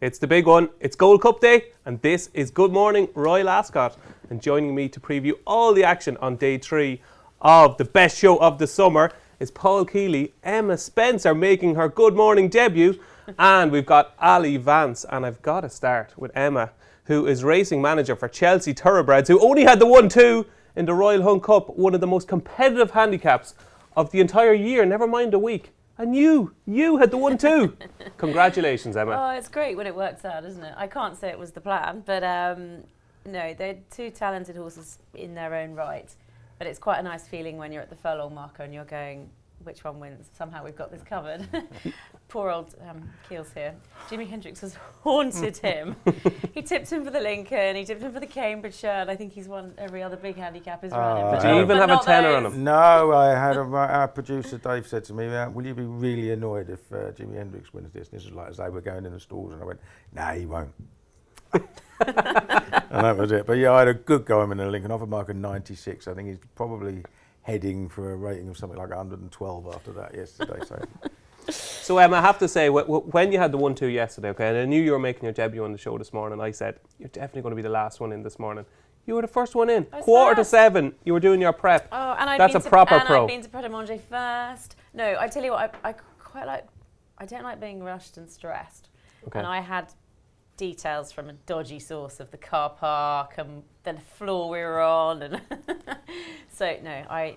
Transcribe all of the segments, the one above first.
It's the big one. It's Gold Cup Day, and this is Good Morning Royal Ascot. And joining me to preview all the action on day 3 of the best show of the summer is Paul Kealy, Emma Spencer making her Good Morning debut, and we've got Aly Vance. And I've got to start with Emma, who is racing manager for Chelsea Thoroughbreds, who only had the 1-2 in the Royal Hunt Cup, one of the most competitive handicaps of the entire year, never mind a week. And you had the 1-2. Congratulations, Emma. Oh, it's great when it works out, isn't it? I can't say it was the plan, but no, they're two talented horses in their own right. But it's quite a nice feeling when you're at the furlong marker and you're going, which one wins? Somehow we've got this covered. Poor old Keels here. Jimi Hendrix has haunted him. He tipped him for the Lincoln, he tipped him for the Cambridgeshire, and I think he's won every other big handicap he's running. Did you even have a tenner on him? No, I had our producer Dave said to me, will you be really annoyed if Jimi Hendrix wins this? And this was like as they were going in the stalls, and I went, nah, he won't. And that was it. But yeah, I had a good go in the Lincoln, off a mark of 96. I think he's probably heading for a rating of something like 112 after that yesterday. So Emma, I have to say, when you had the 1-2 yesterday, okay, and I knew you were making your debut on the show this morning, I said, you're definitely going to be the last one in this morning. You were the first one in. Quarter to 7, you were doing your prep. Oh, and That's a proper pro. I'd been to Pret a Manger first. No, I tell you what, I quite like, I don't like being rushed and stressed. Okay. And I had details from a dodgy source of the car park and the floor we were on, and so no, I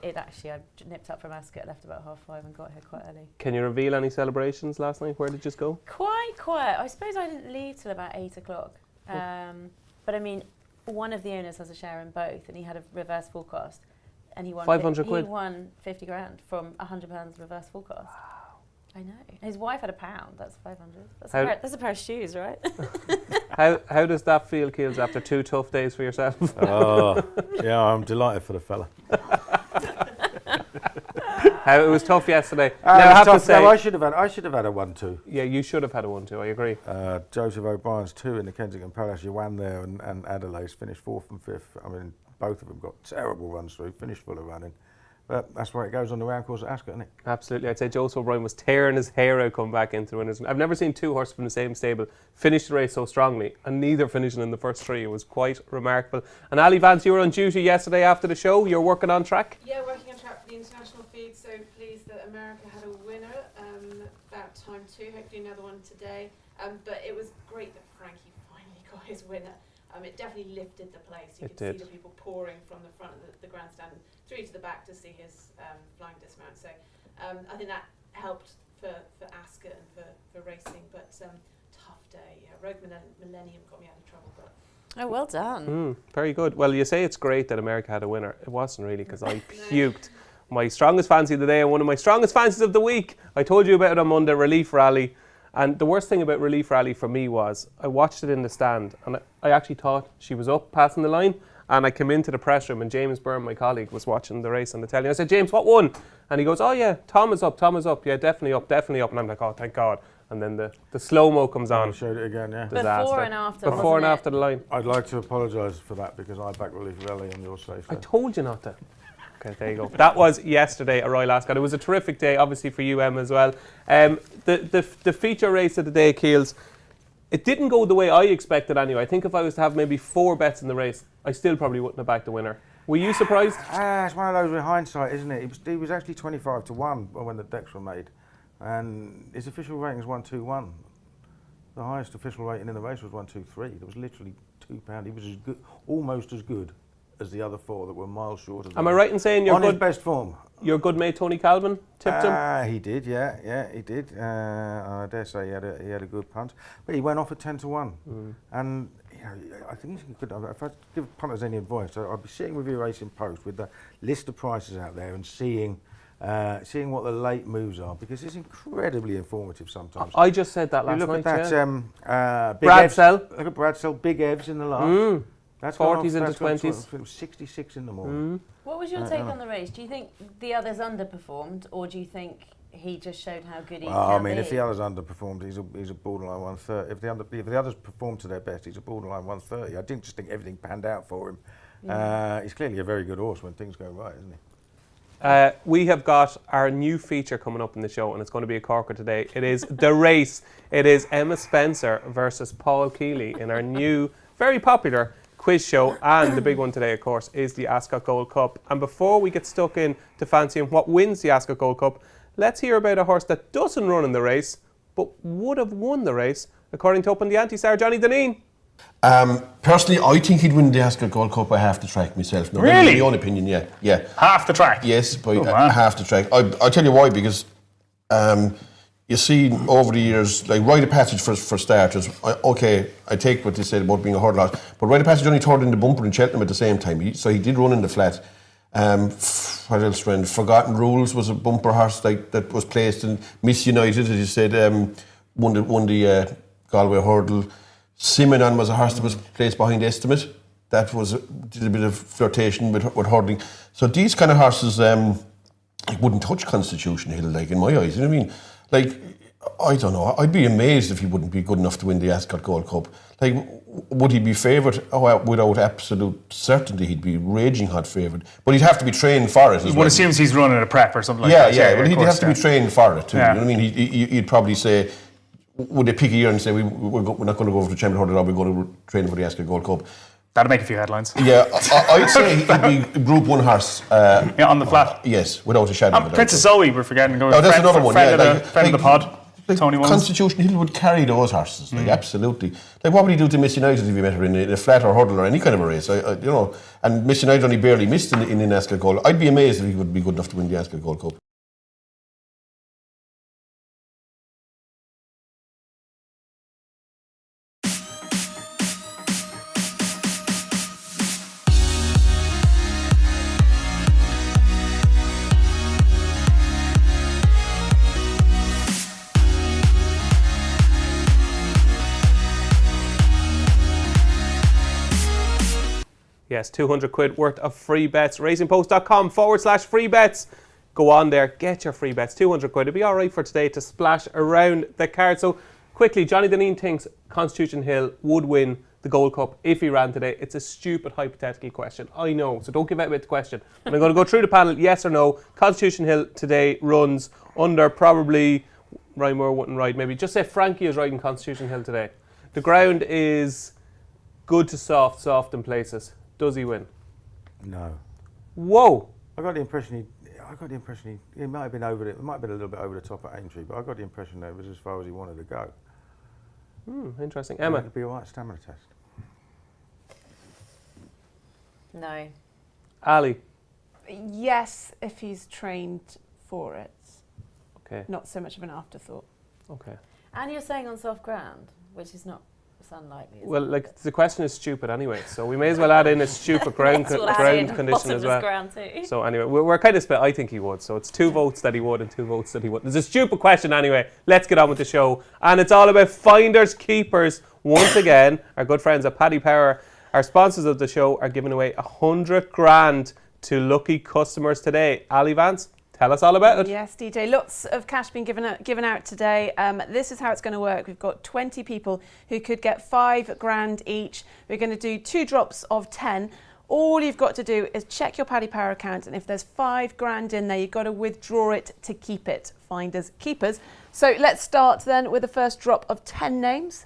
nipped up from Ascot, left about 5:30 and got here quite early. Can you reveal any celebrations last night? Where did you go? Quite quiet. I suppose I didn't leave till about 8 o'clock. But I mean, one of the owners has a share in both, and he had a reverse forecast, and he won 500 quid. He won 50 grand from £100 reverse forecast. Wow. I know. His wife had £1. That's 500. That's a pair of shoes, right? How does that feel, Keels, after 2 tough days for yourself? Oh, yeah, I'm delighted for the fella. It was tough yesterday. I have to say, I should have had a 1-2. Yeah, you should have had a 1-2. I agree. Joseph O'Brien's 2 in the Kensington Palace. You won there, and Adelaide's finished 4th and 5th. I mean, both of them got terrible runs through. Finished full of running. But that's where it goes on the round course at Ascot, isn't it? Absolutely. I'd say Joseph O'Brien was tearing his hair out coming back into the winners. I've never seen 2 horses from the same stable finish the race so strongly, and neither finishing in the first 3. It was quite remarkable. And Aly Vance, you were on duty yesterday after the show. You're working on track? Yeah, working on track for the international feed. So pleased that America had a winner. About time too. Hopefully another one today. But it was great that Frankie finally got his winner. It definitely lifted the place. You could see the people pouring from the front of the grandstand through to the back to see his flying dismount. So I think that helped for Ascot and for racing. But tough day. Yeah, Rogue Millennium got me out of trouble. But oh, well done. Very good. Well, you say it's great that America had a winner. It wasn't really, because I puked. My strongest fancy of the day and one of my strongest fancies of the week. I told you about it on Monday, Relief Rally. And the worst thing about Relief Rally for me was I watched it in the stand, and I actually thought she was up passing the line, and I came into the press room and James Byrne, my colleague, was watching the race on the telly. I said, James, what won? And he goes, oh yeah, Tom is up, yeah, definitely up. And I'm like, oh, thank God. And then the slow-mo comes on. I showed it again, yeah. Disaster. Before and after the line. I'd like to apologise for that, because I backed Relief Rally on your say. I told you not to. Okay, there you go. That was yesterday at Royal Ascot. It was a terrific day, obviously, for you, Emma, as well. The feature race of the day, Keels, it didn't go the way I expected anyway. I think if I was to have maybe 4 bets in the race, I still probably wouldn't have backed the winner. Were you surprised? It's one of those with hindsight, isn't it? He was actually 25 to 1 when the decks were made. And his official rating is 121. The highest official rating in the race was 123. There was literally £2. He was as good, almost as good as the other 4 that were miles short of him. Am I right in saying his best form? Your good mate Tony Calvin tipped him? He did, yeah, he did. I dare say he had a good punt, but he went off at 10 to 1. And you know, I think he could. If I give punters any advice, I'd be sitting with your Racing Post with the list of prices out there and seeing what the late moves are, because it's incredibly informative sometimes. I just said that last night. Look at that, Bradsell. Look at Bradsell, big Evs in the last. That's 40s into 20s. It was 66 in the morning. What was your take on the race? Do you think the others underperformed, or do you think he just showed how good he can be? I mean, if the others underperformed, he's a borderline 130. If the others performed to their best, he's a borderline 130. I didn't just think everything panned out for him. He's clearly a very good horse when things go right, isn't he? We have got our new feature coming up in the show, and it's going to be a corker today. It is The Race. It is Emma Spencer versus Paul Kealy in our new, very popular quiz show. And the big one today, of course, is the Ascot Gold Cup. And before we get stuck in to fancying what wins the Ascot Gold Cup, let's hear about a horse that doesn't run in the race, but would have won the race, according to Up on the Ante-Star, Johnny Deneen. Personally, I think he'd win the Ascot Gold Cup by half the track myself. No, Really? My own opinion, yeah. Half the track? Yes, by man. half the track. I'll tell you why, because you see over the years, like Rite of Passage for starters, I take what they said about being a hurdle horse, but Rite of Passage only turned in the bumper in Cheltenham at the same time, so he did run in the flat. What else ran? Forgotten Rules was a bumper horse that was placed in Miss United, as you said, won the Galway hurdle. Simonon was a horse that was placed behind Estimate. That did a bit of flirtation with hurdling. So these kind of horses wouldn't touch Constitution Hill, like, in my eyes. You know what I mean? Like, I don't know. I'd be amazed if he wouldn't be good enough to win the Ascot Gold Cup. Like, would he be favoured? Oh, without absolute certainty, he'd be raging hot favoured. But he'd have to be trained for it as well. One assumes he's running a prep or something like that. Yeah. Well, he'd have to be trained for it too. Yeah. You know what I mean? He'd probably say, would they pick a year and say, we're not going to go over the Champion Hurdle, we're going to train for the Ascot Gold Cup? That'd make a few headlines. Yeah, I'd say he'd be Group 1 horse. On the flat. Yes, without a shadow of a doubt. Princess Zoe, we're forgetting. No, that's another one. Friend of the pod. Tony Wons. Constitution Hill would carry those horses, like, absolutely. Like, what would he do to Miss United if you met her in a flat or hurdle or any kind of a race? You know, and Miss United only barely missed in the Ascot Gold. I'd be amazed if he would be good enough to win the Ascot Gold Cup. Yes, 200 quid worth of free bets. Racingpost.com/free bets. Go on there, get your free bets. 200 quid. It'd be all right for today to splash around the card. So quickly, Johnny Deneen thinks Constitution Hill would win the Gold Cup if he ran today. It's a stupid hypothetical question, I know, so don't give out with the question. And I'm going to go through the panel, yes or no. Constitution Hill today runs under probably, Ryan Moore wouldn't ride, maybe just say Frankie is riding Constitution Hill today. The ground is good to soft in places. Does he win? No. Whoa! I got the impression he might have been over it. It might have been a little bit over the top at Aintree, but I got the impression that it was as far as he wanted to go. Interesting. Emma? It'd be all right stamina test. No. Ali? Yes, if he's trained for it. Okay. Not so much of an afterthought. Okay. And you're saying on soft ground, which is not unlikely. Well, like, the question is stupid anyway, so we may as well add in a stupid ground condition as well. Ground too. So anyway, we're kind of split. I think he would. So it's 2 votes that he would and 2 votes that he wouldn't. It's a stupid question anyway. Let's get on with the show. And it's all about finders keepers. Once again, our good friends at Paddy Power, our sponsors of the show, are giving away 100 grand to lucky customers today. Aly Vance, tell us all about it. Yes, DJ. Lots of cash being given out today. This is how it's going to work. We've got 20 people who could get 5 grand each. We're going to do 2 drops of 10. All you've got to do is check your Paddy Power account, and if there's 5 grand in there, you've got to withdraw it to keep it. Finders, keepers. So let's start then with the first drop of 10 names.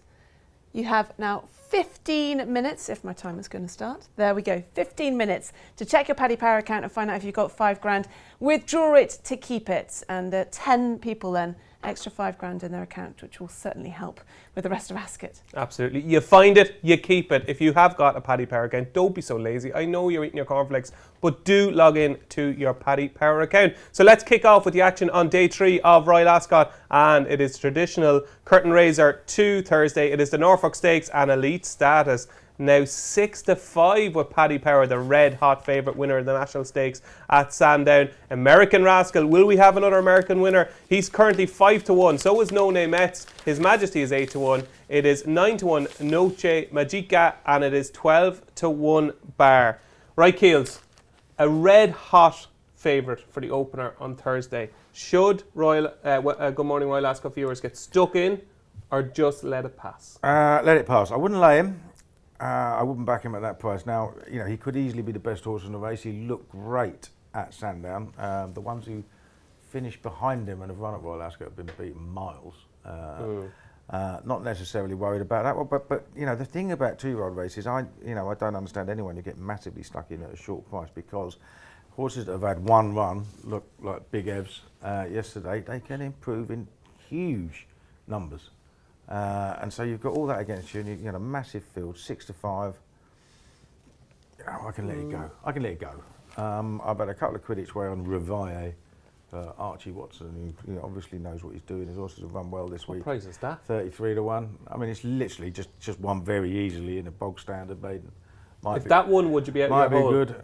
You have now 15 minutes, if my timer's going to start. There we go, 15 minutes to check your Paddy Power account and find out if you've got 5 grand. Withdraw it to keep it. And 10 people then, extra 5 grand in their account, which will certainly help with the rest of Ascot. Absolutely. You find it, you keep it. If you have got a Paddy Power account, don't be so lazy. I know you're eating your cornflakes, but do log in to your Paddy Power account. So let's kick off with the action on day 3 of Royal Ascot, and it is traditional curtain raiser to Thursday. It is the Norfolk Stakes and Elite Status. Now 6-5 with Paddy Power, the red hot favourite winner of the National Stakes at Sandown. American Rascal, will we have another American winner? He's currently 5-1, so is No Name Mets. His Majesty is 8-1. It is 9-1 Noche Magica, and it is 12-1 Bar. Right, Keels, a red hot favourite for the opener on Thursday. Should Good Morning Royal Ascot viewers get stuck in, or just let it pass? Let it pass. I wouldn't lay him. I wouldn't back him at that price. Now, you know, he could easily be the best horse in the race. He looked great at Sandown. The ones who finished behind him and have run at Royal Ascot have been beaten miles. Not necessarily worried about that one, but you know, the thing about 2-year-old races, I don't understand anyone who get massively stuck in at a short price, because horses that have had one run, look like Big Evs yesterday, they can improve in huge numbers. And so you've got all that against you, and you got a massive field, 6 to 5. I can let it go. I can let it go. I've had a couple of quid each way on Reveille. Archie Watson, who obviously knows what he's doing. His horses have run well this week. What price is that? 33 to 1. I mean, it's literally just won very easily in a bog standard maiden. If that won, would you be out might of be your hole? good.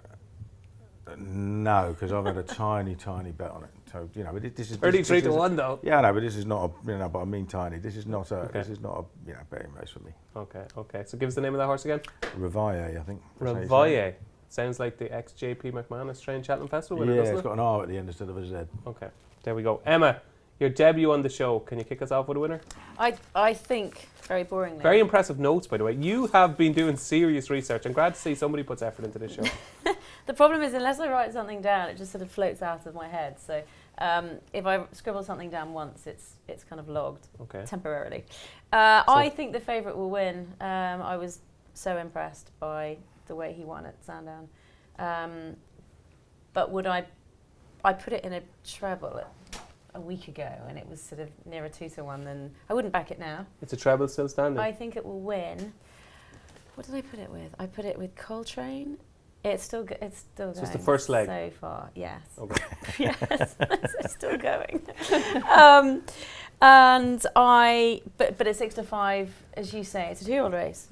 No, because I've had a tiny bet on it. So you know, this is 33 to 1 though. Yeah, no, but this is not a, but I mean tiny. This is not a betting race for me. Okay. So give us the name of that horse again. Reveille, I think. Reveille. Sounds like the ex-JP McManus trained Cheltenham Festival winner, doesn't it's it? got an R at the end instead of a Z. Okay, there we go. Emma, your debut on the show. Can you kick us off with a winner? I think, very boringly. Very impressive notes, by the way. You have been doing serious research. I'm glad to see somebody puts effort into this show. The problem is, unless I write something down, it just sort of floats out of my head. So if I scribble something down once, it's kind of logged temporarily. I think the favourite will win. I was so impressed by the way he won at Sandown. But would I put it in a treble a week ago, and it was sort of nearer 2 to 1, then I wouldn't back it now. It's a treble still standing. I think it will win. What did I put it with? I put it with Coltrane. It's still going. It's the first leg so far. Yes. Okay. Yes, it's still going. But at 6 to 5, as you say, it's a 2-year-old race.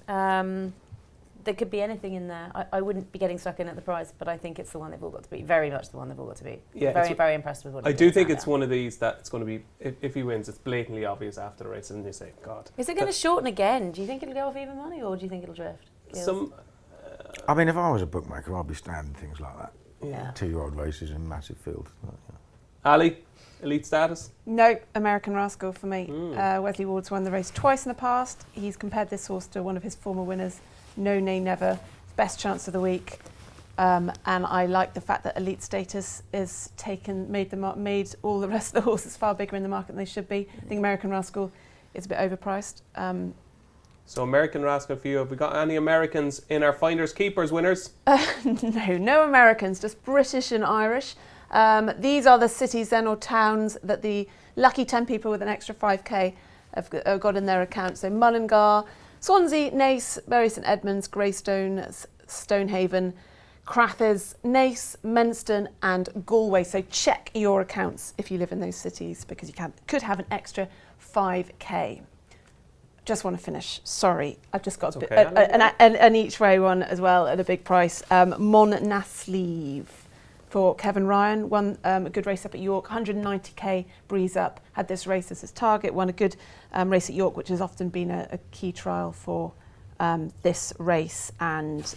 There could be anything in there. I wouldn't be getting stuck in at the price, but I think it's the one they've all got to beat. Very much the one they've all got to beat. Yeah, very impressed with what I do think it's one of these that it's going to be, if he wins, it's blatantly obvious after the race, and you say, God. Is it going to shorten again? Do you think it'll go off even money, or do you think it'll drift? I mean, if I was a bookmaker, I'd be standing things like that. Yeah. 2-year-old races in massive fields. Ali, elite status? No, American Rascal for me. Wesley Ward's won the race twice in the past. He's compared this horse to one of his former winners, No Nay Never. Best chance of the week. And I like the fact that elite status is made all the rest of the horses far bigger in the market than they should be. I think American Rascal is a bit overpriced. So American Rascal for you. Have we got any Americans in our Finders Keepers winners? No Americans, just British and Irish. These are the cities then or towns that the lucky 10 people with an extra 5k have got in their account. So Mullingar, Swansea, Naas, Bury St Edmunds, Greystone, Stonehaven, Crathes, Naas, Menston and Galway. So check your accounts if you live in those cities, because you could have an extra 5k. Just want to finish. Sorry, I've just got an each way one as well at a big price. Mon Nasleeve for Kevin Ryan, won a good race up at York, 190k breeze up, had this race as his target, won a good race at York, which has often been a key trial for this race, and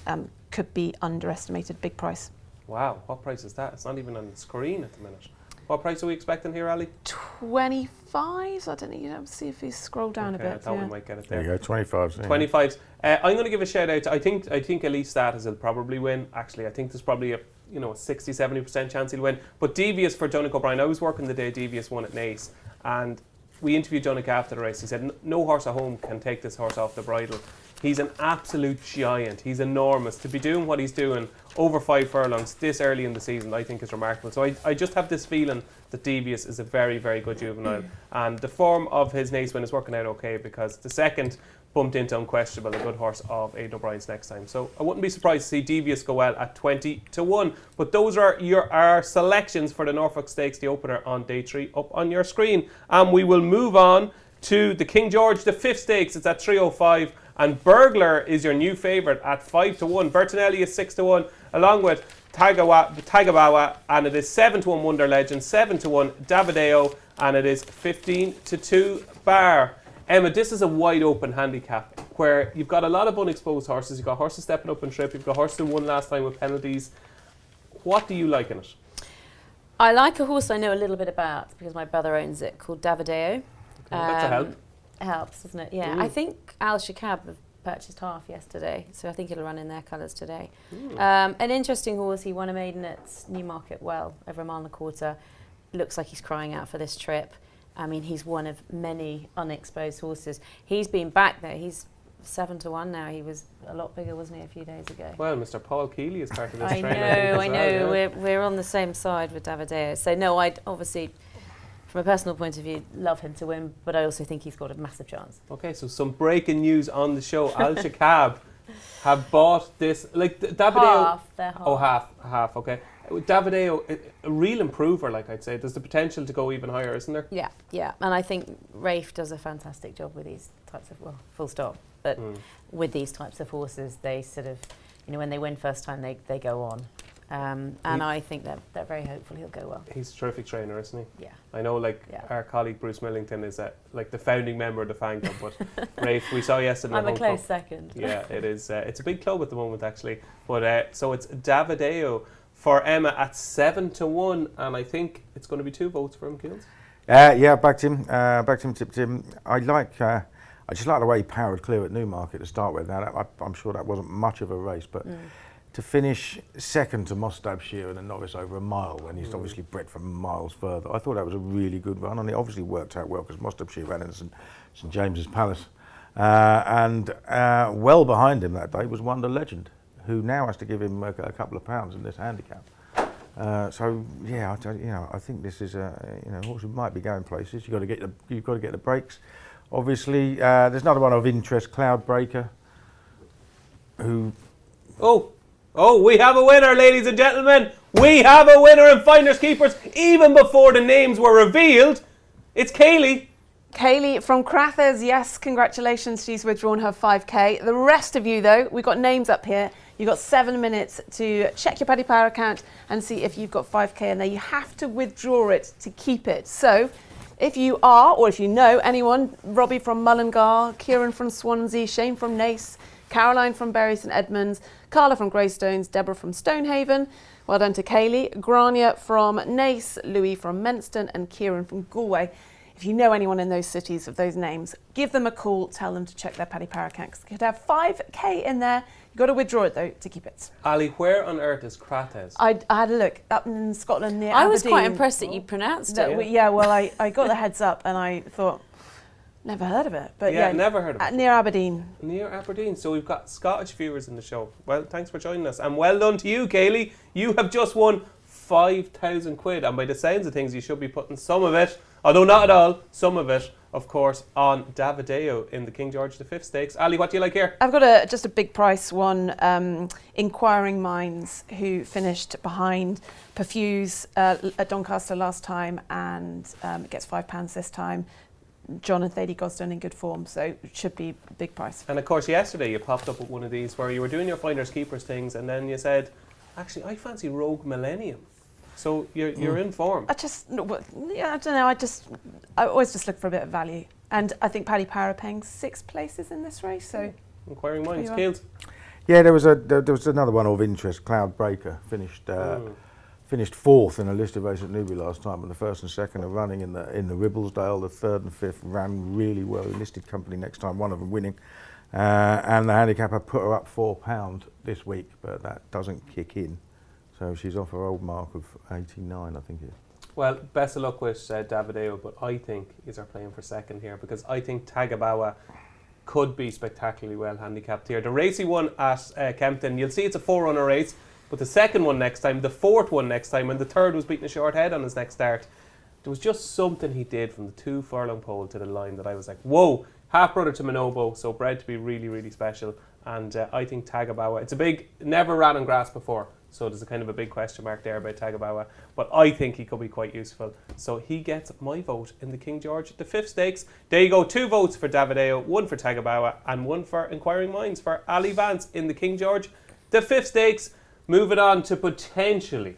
could be underestimated. Big price. Wow, what price is that? It's not even on the screen at the minute. What price are we expecting here, Ali? 25. I don't know. See if you scroll down a bit. I thought we might get it There there. you go, 25s. 25s. I'm going to give a shout out. I think elite status will probably win. Actually, I think there's probably a 60-70% chance he'll win. But Devious for Donnacha O'Brien. I was working the day Devious won at Naas, and we interviewed Donnacha after the race. He said no horse at home can take this horse off the bridle. He's an absolute giant. He's enormous. To be doing what he's doing over 5 furlongs this early in the season, I think is remarkable. So I just have this feeling that Devious is a very, very good juvenile. And the form of his Naas win is working out okay, because the second bumped into Unquestionable, a good horse of Aidan O'Brien's next time. So I wouldn't be surprised to see Devious go well at 20 to 1. But those are our selections for the Norfolk Stakes, the opener on day 3, up on your screen. And we will move on to the King George V Stakes. It's at 3:05. And Burglar is your new favourite at 5 to 1. Bertinelli is 6 to 1, along with Tagabawa, and it is 7 to 1 Wonder Legend, 7 to 1 Davideo, and it is 15 to 2 Bar. Emma, this is a wide open handicap where you've got a lot of unexposed horses. You've got horses stepping up and trip. You've got horses who won last time with penalties. What do you like in it? I like a horse I know a little bit about because my brother owns it, called Davideo. That's a help. Helps, doesn't it? Yeah. I think Al Shakab have purchased half yesterday, so I think it'll run in their colours today. An interesting horse. He won a maiden at Newmarket Well over a mile and a quarter. Looks like he's crying out for this trip. I mean, he's one of many unexposed horses. He's been back there. He's 7-1 now. He was a lot bigger, wasn't he, a few days ago? Well, Mr. Paul Kealy is part of this I train. know. Yeah. We're on the same side with David. So no, I'd obviously, from a personal point of view, love him to win, but I also think he's got a massive chance. Okay, so some breaking news on the show. Al Shakab have bought this, like Davideo. They're half. Oh, half. Okay. Davideo, a real improver, like I'd say. There's the potential to go even higher, isn't there? Yeah. And I think Rafe does a fantastic job with these types of, well, full stop. But with these types of horses, they sort of, when they win first time, they go on. And I think they're very hopeful he'll go well. He's a terrific trainer, isn't he? Yeah. I know, our colleague Bruce Millington is like the founding member of the fan club, but Rafe, we saw yesterday. I'm a close second. Yeah, it is. It's a big club at the moment, actually. But so it's Davideo for Emma at 7-1, and I think it's going to be 2 votes for him, Keels. Yeah, backed him, tipped him. I just like the way he powered clear at Newmarket to start with. Now, I'm sure that wasn't much of a race, but to finish second to Mostabshir and a novice over a mile, when he's obviously bred from miles further, I thought that was a really good run, and it obviously worked out well because Mostabshir ran in St James's Palace. And well behind him that day was Wonder Legend, who now has to give him a couple of pounds in this handicap. So yeah, I think this is a horse who might be going places. You've got to get the breaks. Obviously, there's another one of interest, Cloudbreaker, who. Oh, we have a winner, ladies and gentlemen. We have a winner in Finders Keepers, even before the names were revealed. It's Kealy. Kealy from Crathers, yes, congratulations, she's withdrawn her 5k. The rest of you, though, we've got names up here. You've got 7 minutes to check your Paddy Power account and see if you've got 5k in there. You have to withdraw it to keep it. So if you are, or if you know anyone, Robbie from Mullingar, Kieran from Swansea, Shane from Nace, Caroline from Bury St Edmunds, Carla from Greystones, Deborah from Stonehaven. Well done to Kealy. Grania from Nace, Louis from Menston, and Kieran from Galway. If you know anyone in those cities of those names, give them a call, tell them to check their Paddy Power account. You could have 5k in there. You've got to withdraw it, though, to keep it. Ali, where on earth is Crathers? I had a look up in Scotland near Aberdeen. I was quite impressed that you pronounced it. Yeah, well, I got the heads up and I thought, never heard of it. But yeah, never heard of it. Near Aberdeen. Near Aberdeen. So we've got Scottish viewers in the show. Well, thanks for joining us. And well done to you, Kealy. You have just won 5,000 quid. And by the sounds of things, you should be putting some of it, although not at all, some of it, of course, on Davideo in the King George V Stakes. Ali, what do you like here? I've got just a big price one, Inquiring Minds, who finished behind Perfuse at Doncaster last time and gets £5 this time. John and Thady Gosden in good form, so it should be a big price. And of course, yesterday you popped up with one of these where you were doing your Finders Keepers things and then you said, actually, I fancy Rogue Millennium. So you're in form. I don't know. I always just look for a bit of value, and I think Paddy Power are paying 6 places in this race. So Inquiring Minds, Keels. Yeah, there was another one of interest. Cloudbreaker finished 4th in a listed race at Newbury last time, and the 1st and 2nd are running in the Ribblesdale. The 3rd and 5th ran really well. Listed company next time, one of them winning, and the handicapper put her up £4 this week, but that doesn't kick in. So she's off her old mark of 89, I think it is. Well, best of luck with Davideo, but I think he's playing for second here because I think Tagabawa could be spectacularly well handicapped here. The race he won at Kempton, you'll see it's a 4-runner race, but the second one next time, the 4th one next time, and the 3rd was beating a short head on his next start. There was just something he did from the 2 furlong pole to the line that I was like, whoa, half-brother to Minobo, so bred to be really, really special. And I think Tagabawa, it's a big, never ran on grass before, so there's a kind of a big question mark there about Tagabawa, but I think he could be quite useful. So he gets my vote in the King George V Stakes. There you go, 2 votes for Davideo, 1 for Tagabawa, and 1 for Inquiring Minds for Aly Vance in the King George V Stakes. Moving on to potentially,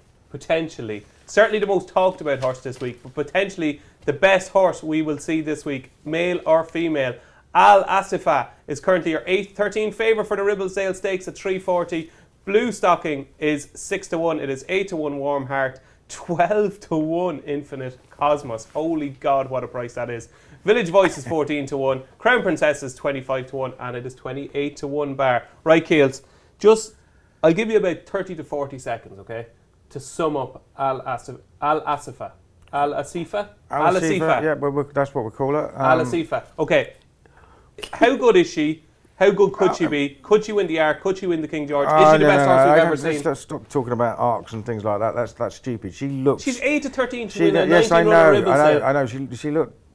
certainly the most talked about horse this week, but potentially the best horse we will see this week, male or female. Al Asifa is currently your 13 favourite for the Ribblesdale Stakes at 340. Blue Stocking is 6-1. It is 8-1 Warm Heart, 12-1 Infinite Cosmos. Holy God, what a price that is. Village Voice is 14 to 1. Crown Princess is 25 to 1. And it is 28 to 1 bar. Right, Keels. I'll give you about 30 to 40 seconds, okay, to sum up Al Asifa. Yeah, that's what we call it. Al Asifa. Okay. How good is she? How good could she be? Could she win the Arc? Could she win the King George? Is she the best horse we've ever seen? Let's stop talking about arcs and things like that. That's stupid. She's 8 to 13 to win a 19 yes, I runner know. Ribblesdale. I know.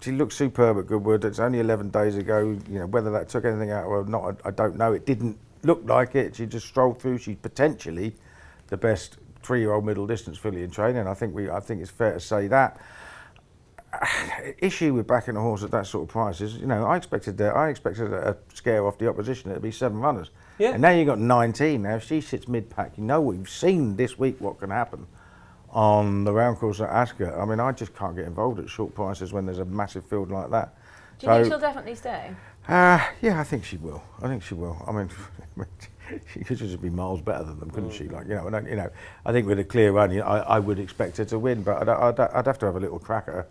She looked superb at Goodwood. It's only 11 days ago. You know, whether that took anything out or not, I don't know. It didn't look like it. She just strolled through. She's potentially the best 3-year-old middle distance filly in training. I think it's fair to say that. Issue with backing a horse at that sort of price is, you know, I expected a scare off the opposition. It'd be 7 runners. Yeah. And now you've got 19. Now, if she sits mid-pack, you know we've seen this week what can happen on the round course at Ascot. I mean, I just can't get involved at short prices when there's a massive field like that. Do you think she'll definitely stay? Yeah, I think she will. I mean, she could just be miles better than them, couldn't she? Like, you know, I think with a clear run, I would expect her to win, but I'd have to have a little crack at her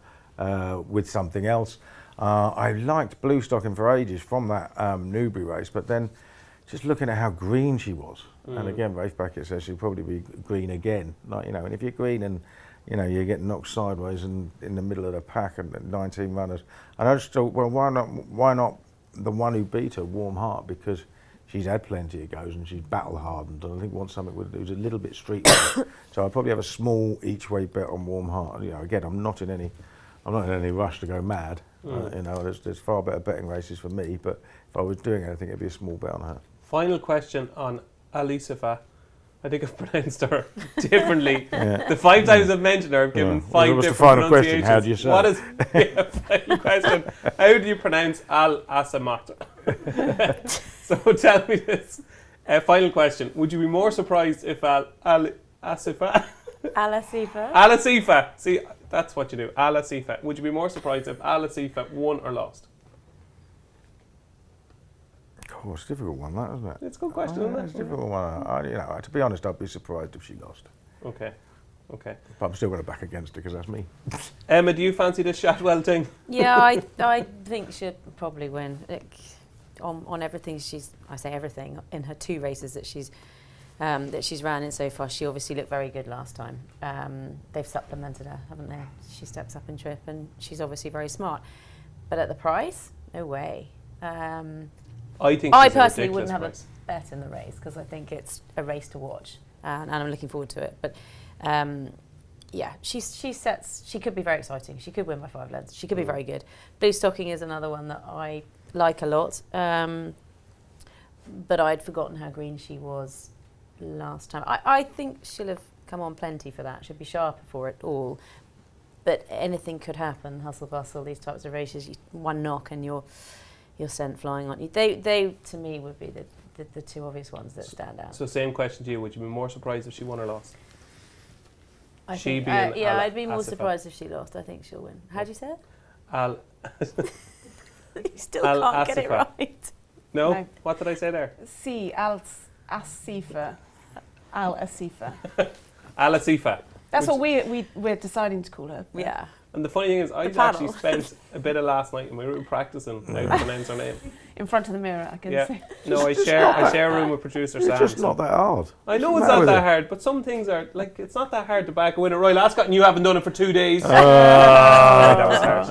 with something else. I liked Blue Stocking for ages from that Newbury race, but then just looking at how green she was, and again, Rafe Beckett says she'll probably be green again. Like, you know, and if you're green and you know you get knocked sideways and in the middle of the pack and 19 runners, and I just thought, well, why not the one who beat her, Warm Heart, because she's had plenty of goes and she's battle hardened, and I think wants something who's a little bit street. So I'd probably have a small each way bet on Warm Heart. You know, again, I'm not in any rush to go mad. You know, there's far better betting races for me, but if I was doing anything, it'd be a small bet on her. Final question on Alisifa. I think I've pronounced her differently. Yeah. The 5 times I've mentioned her, I've given 5 what's different the final pronunciations. question? How do you say? What is final question? How do you pronounce Al Asamat? So tell me this. Final question. Would you be more surprised if Al Asifa? Alasifa. See, that's what you do. Alasifa. Would you be more surprised if Alasifa won or lost? Oh, it's a difficult one, that, isn't it? It's a good question, isn't it? It's a difficult one. You know, to be honest, I'd be surprised if she lost. Okay. But I'm still going to back against her because that's me. Emma, do you fancy this Shotwell thing? Yeah, I think she'll probably win. On everything everything, in her 2 races that she's ran in so far, she obviously looked very good last time. They've supplemented her, haven't they? She steps up in trip and she's obviously very smart. But at the price, no way. I personally wouldn't have a bet in the race because I think it's a race to watch, and I'm looking forward to it. But yeah, she could be very exciting. She could win by 5 lengths. She could be very good. Blue Stocking is another one that I like a lot, but I'd forgotten how green she was last time. I think she'll have come on plenty for that. She'll be sharper for it all. But anything could happen. Hustle bustle, these types of races. One knock and you're sent flying, aren't you? They to me would be the 2 obvious ones that stand out. So same question to you. Would you be more surprised if she won or lost? I'd be more surprised if she lost. I think she'll win. How do you say it? You still can't get it right. No? What did I say there? Al Asifa. Al Asifa. Al Asifa. That's what we're deciding to call her. Yeah. And the funny thing is, I actually spent a bit of last night and we were practicing how to pronounce her name. In front of the mirror, I can see. No, I share a room with producer Sam. It's just not that hard. I know it's not that hard, but some things are, like, it's not that hard to back a win at Royal Ascot and you haven't done it for 2 days. That was hard.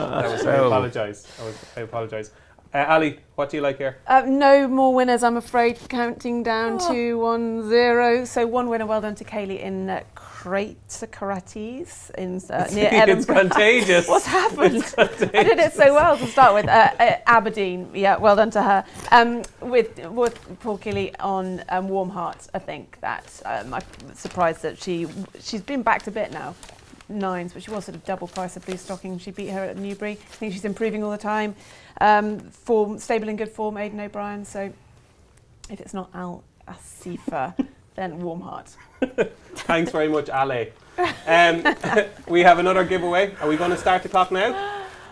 I apologise. Ali, what do you like here? No more winners, I'm afraid. Counting down to 1-0. So 1 winner, well done to Kealy in Karates near Edinburgh. It's contagious. What's happened? I did it so well to start with. Aberdeen, yeah, well done to her. With Paul Kealy on Warm Heart, I think that I'm surprised that she's been backed a bit now. 9s, but she was sort of double price of Blue Stocking. She beat her at Newbury. I think she's improving all the time. Stable in good form, Aidan O'Brien. So if it's not Al Asifa, then Warm Heart. Thanks very much, Ali. We have another giveaway. Are we going to start the clock now?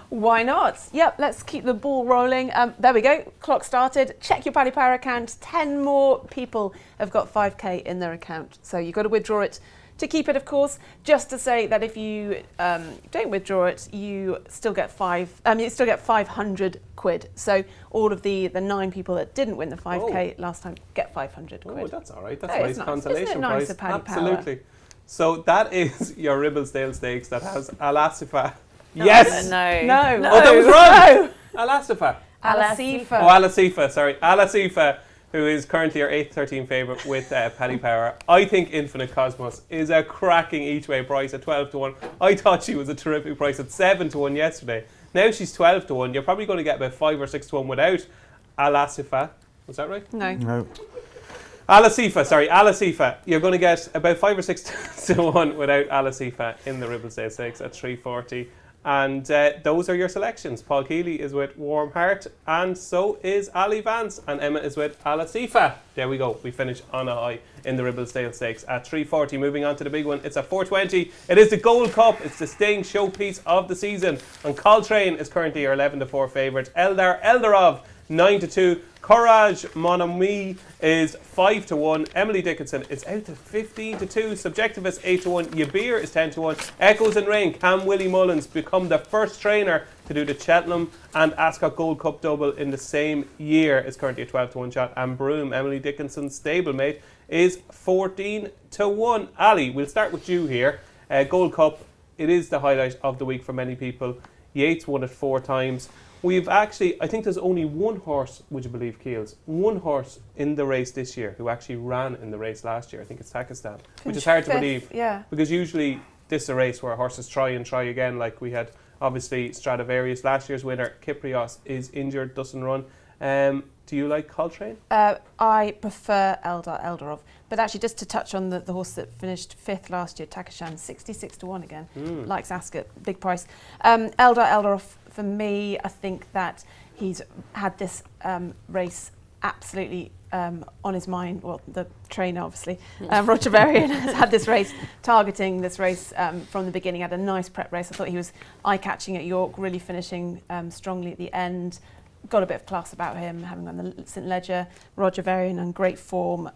Why not? Yep, let's keep the ball rolling. There we go. Clock started. Check your Paddy Power account. 10 more people have got 5k in their account. So you've got to withdraw it to keep it, of course. Just to say that if you don't withdraw it, you still get 500 quid. So all of the 9 people that didn't win the 5k last time get 500 quid. Oh, that's all right. That's Hey, a it's nice nice. consolation Isn't it nice prize. of Paddy Power? Absolutely. So that is your Ribblesdale Stakes that has Alasifa. Yes. No. No. Oh, that was wrong. Alasifa. Alasifa. Oh, Alasifa. Sorry, Alasifa, who is currently our 8-13 favourite with Paddy Power. I think Infinite Cosmos is a cracking each-way price at 12-1. I thought she was a terrific price at 7-1 yesterday. Now she's 12-1. You're probably going to get about 5 or 6-1 without Alasifa. Was that right? No. Alasifa. You're going to get about 5 or 6-1 without Alasifa in the Ribblesdale Stakes at 340. And those are your selections. Paul Kealy is with Warm Heart, and so is Aly Vance, and Emma is with Alasifa. There we go. We finish on a high in the Ribblesdale Stakes at 340. Moving on to the big one. It's at 420. It is the Gold Cup. It's the Sting showpiece of the season. And Coltrane is currently your 11-4 favourite. Eldarov 9-2. Courage Mon Ami is 5-1. Emily Dickinson is out to 15-2. Subjectivist 8-1. Yabir is 10-1. Echoes and Rain. Cam Willie Mullins become the first trainer to do the Cheltenham and Ascot Gold Cup double in the same year. Is currently a 12-1 shot. And Broome, Emily Dickinson's stablemate, is 14-1. Ali, we'll start with you here. Gold Cup. It is the highlight of the week for many people. Yates won it 4 times. We've actually, I think there's only one horse, would you believe, Keels, one horse in the race this year who actually ran in the race last year. I think it's Takistan, which is hard to believe. Yeah. Because usually this is a race where horses try and try again. Like we had, obviously, Stradivarius, last year's winner. Kyprios is injured, doesn't run. Do you like Coltrane? I prefer Eldarov. But actually, just to touch on the horse that finished 5th last year, Takishan, 66-1 again. Likes Ascot, big price. Eldarov, for me, I think that he's had this race absolutely on his mind. Well, the trainer, obviously, Roger Varian, has had this race, targeting this race from the beginning. Had a nice prep race. I thought he was eye-catching at York, really finishing strongly at the end. Got a bit of class about him, having won the St Leger. Roger Varian in great form,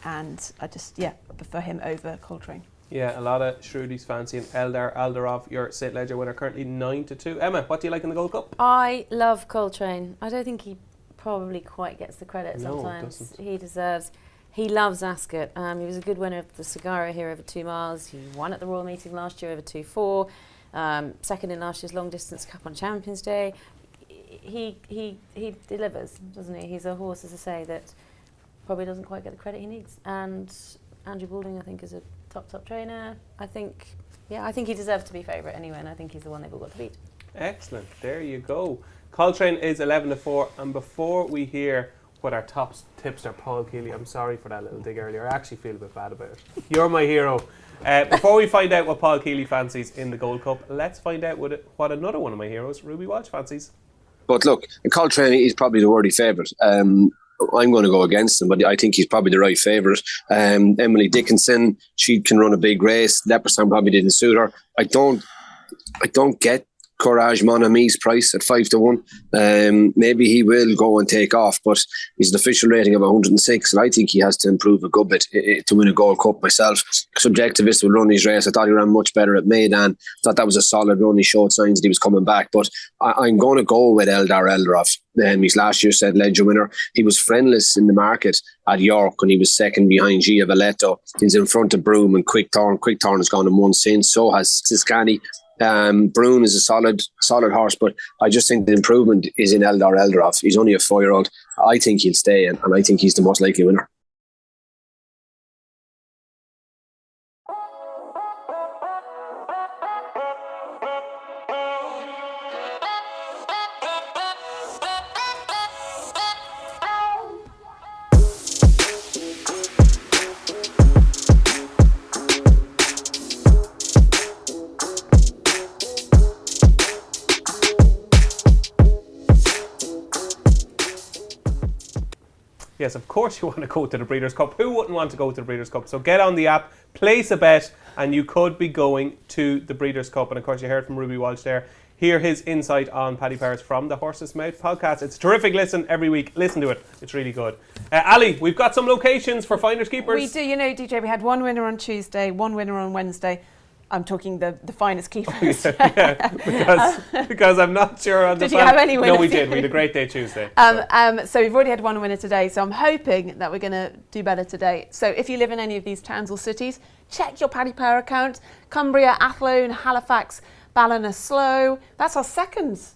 and I just, prefer him over Coltrane. Yeah, a lot of Shrudi's fancying Eldarov, your St Leger winner, currently 9-2. Emma, what do you like in the Gold Cup? I love Coltrane. I don't think he probably quite gets the credit sometimes doesn't. he deserves. He loves Ascot. He was a good winner of the Sagara here over 2 miles. He won at the Royal Meeting last year over 2-4. Second in last year's Long Distance Cup on Champions Day. He delivers, doesn't he? He's a horse, as I say, that probably doesn't quite get the credit he needs. And Andrew Balding, I think, is a top trainer. I think he deserves to be favourite anyway, and I think he's the one they've all got to beat. Excellent. There you go. Coltrane is 11-4, and before we hear what our top tipster Paul Kealy, I'm sorry for that little dig earlier. I actually feel a bit bad about it. You're my hero. Before we find out what Paul Kealy fancies in the Gold Cup, let's find out what another one of my heroes, Ruby Walsh, fancies. But look, Coltrane is probably the worthy favourite. I'm going to go against him, but I think he's probably the right favourite. Emily Dickinson, she can run a big race. Leopardstown probably didn't suit her. I don't get Courage Mon Ami's price at 5-1. Maybe he will go and take off, but he's an official rating of 106, and I think he has to improve a good bit to win a Gold Cup myself. Subjectivist will run his race. I thought he ran much better at Maidan. Thought that was a solid run. He showed signs that he was coming back, but I'm going to go with Eldarov. He's last year's St Leger winner. He was friendless in the market at York when he was second behind Gia Valletto. He's in front of Broome and Quickthorn. Quickthorn has gone in one since, so has Siskani. Broome is a solid horse, but I just think the improvement is in Eldarov. He's only a 4-year-old. I think he'll stay, and I think he's the most likely winner. Yes, of course you want to go to the Breeders' Cup. Who wouldn't want to go to the Breeders' Cup? So get on the app, place a bet, and you could be going to the Breeders' Cup. And of course, you heard from Ruby Walsh there. hear his insight on Paddy Power's From the Horse's Mouth podcast. It's a terrific listen every week. Listen to it. It's really good. Ali, we've got some locations for Finders Keepers. We do. You know, DJ, we had one winner on Tuesday, one winner on Wednesday. I'm talking the finest keepers. Because I'm not sure on the Did you have any winners? No, we did. We had a great day Tuesday. So we've already had one winner today, so I'm hoping that we're going to do better today. So if you live in any of these towns or cities, check your Paddy Power account. Cumbria, Athlone, Halifax, Ballinasloe. That's our seconds.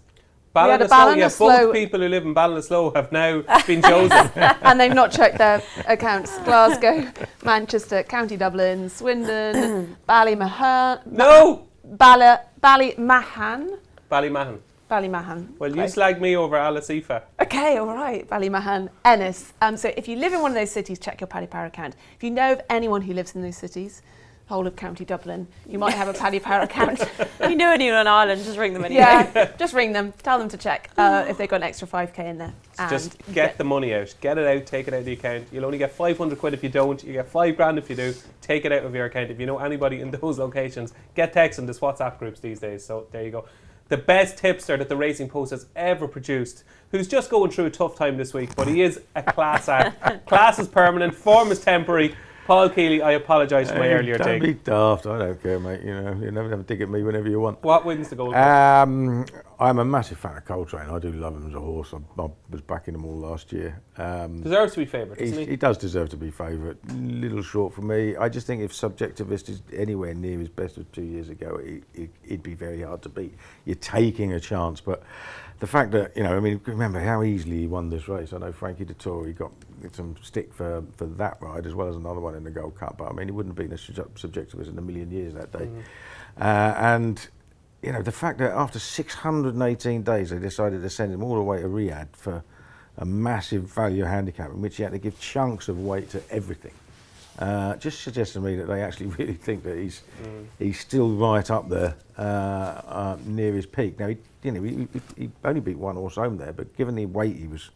Both people who live in Ballinasloe have now been chosen. And they've not checked their accounts. Glasgow, Manchester, County Dublin, Swindon, Ballymahan. No! Ballymahan. Ballymahan. Ballymahan. Well, Close. you slag me over Alasifa. Okay, all right. Ballymahan, Ennis. So if you live in one of those cities, check your Paddy Power account. If you know of anyone who lives in those cities, whole of County Dublin, you might have a Paddy Power account. If you know anyone on Ireland, just ring them anyway. Yeah, just ring them. Tell them to check if they've got an extra 5k in there. And just get the money out. Get it out, take it out of the account. You'll only get 500 quid if you don't. You get 5 grand if you do. Take it out of your account. If you know anybody in those locations, get texting this WhatsApp groups these days. So there you go. The best tipster that the Racing Post has ever produced, who's just going through a tough time this week, but he is a class act. Class is permanent, form is temporary. Paul Kealy, I apologise for my earlier dig. Don't be daft, I don't care, mate. You know, you never have a dig at me whenever you want. What wins the gold? I'm a massive fan of Coltrane. I do love him as a horse. I was backing him all last year. Deserves to be favourite, doesn't he? He does deserve to be favourite. Little short for me. I just think if Subjectivist is anywhere near his best of 2 years ago, it'd be very hard to beat. You're taking a chance, but the fact that, remember how easily he won this race. I know Frankie Dettori got some stick for that ride as well as another one in the Gold Cup, but he wouldn't have been a Subjectivist in a million years that day. And the fact that after 618 days they decided to send him all the way to Riyadh for a massive value handicap in which he had to give chunks of weight to everything, just suggests to me that they actually really think that he's still right up there near his peak. Now he only beat one horse home there, but given the weight he was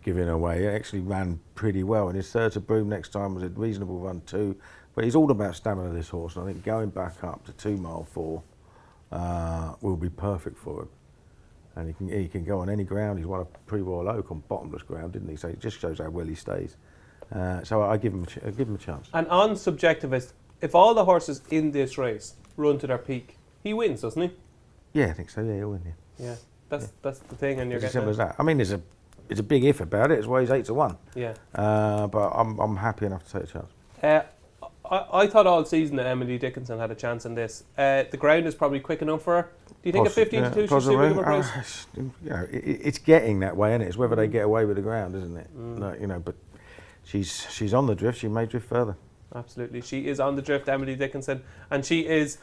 giving away, he actually ran pretty well. And his third to Broome next time was a reasonable run too. But he's all about stamina, this horse, and I think going back up to 2 mile 4 will be perfect for him. And he can go on any ground. He's won a pre-Royal Oak on bottomless ground, didn't he? So it just shows how well he stays. So I give him a chance. And on Subjectivist, if all the horses in this race run to their peak, he wins, doesn't he? Yeah, I think so. Yeah, he'll win. Yeah, that's the thing. And you're as simple as that. There's a big if about it. It's why he's 8-1. Yeah. But I'm happy enough to take a chance. I thought all season that Emily Dickinson had a chance in this. The ground is probably quick enough for her. Do you think a 15-2 should suit a price? It's getting that way, isn't it? It's whether they get away with the ground, isn't it? But she's on the drift. She may drift further. Absolutely, she is on the drift, Emily Dickinson, and she is,